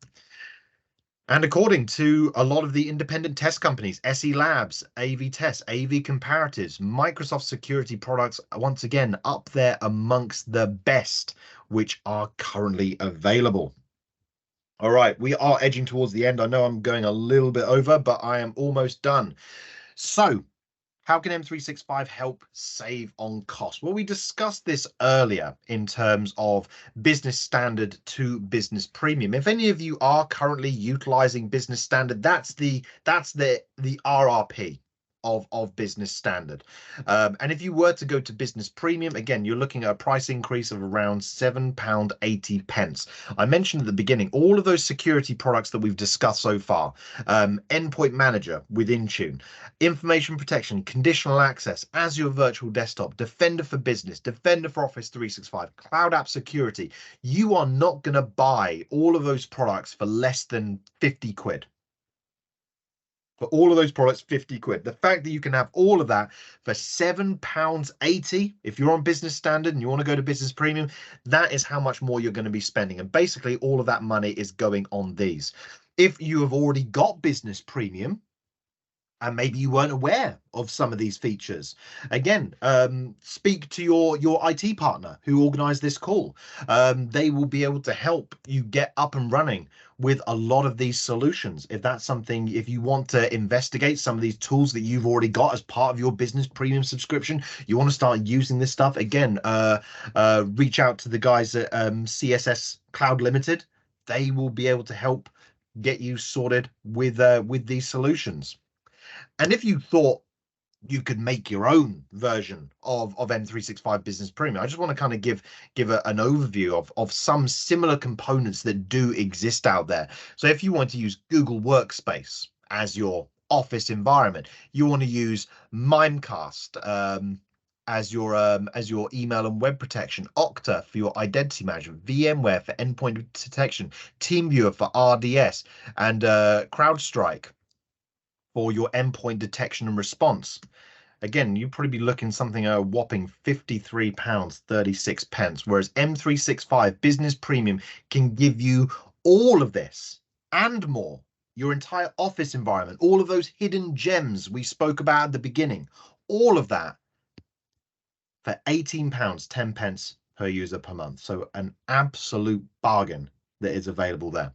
And according to a lot of the independent test companies, SE Labs, AV-Test, AV Comparatives, Microsoft security products, once again, up there amongst the best, which are currently available. All right, we are edging towards the end. I know I'm going a little bit over, but I am almost done. So how can M365 help save on cost? Well, we discussed this earlier in terms of business standard to business premium. If any of you are currently utilizing business standard, that's the RRP of business standard. And if you were to go to business premium, again, you're looking at a price increase of around £7.80. I mentioned at the beginning, all of those security products that we've discussed so far, Endpoint Manager with Intune, information protection, conditional access, Azure Virtual Desktop, Defender for Business, Defender for Office 365, Cloud App Security, you are not going to buy all of those products for less than 50 quid. For all of those products, 50 quid. The fact that you can have all of that for £7.80, if you're on business standard and you want to go to business premium, that is how much more you're going to be spending. And basically all of that money is going on these. If you have already got business premium, and maybe you weren't aware of some of these features, again, speak to your IT partner who organized this call. They will be able to help you get up and running with a lot of these solutions. If that's something, if you want to investigate some of these tools that you've already got as part of your business premium subscription, you want to start using this stuff, again, reach out to the guys at CSS Cloud Limited. They will be able to help get you sorted with these solutions. And if you thought you could make your own version of M365 Business Premium, I just want to kind of give an overview of some similar components that do exist out there. So if you want to use Google Workspace as your office environment, you want to use Mimecast as your email and web protection, Okta for your identity management, VMware for endpoint detection, TeamViewer for RDS, and CrowdStrike for your endpoint detection and response. Again, you'd probably be looking something a whopping £53.36, whereas M365 Business Premium can give you all of this and more. Your entire office environment, all of those hidden gems we spoke about at the beginning, all of that for £18.10 per user per month. So an absolute bargain that is available there.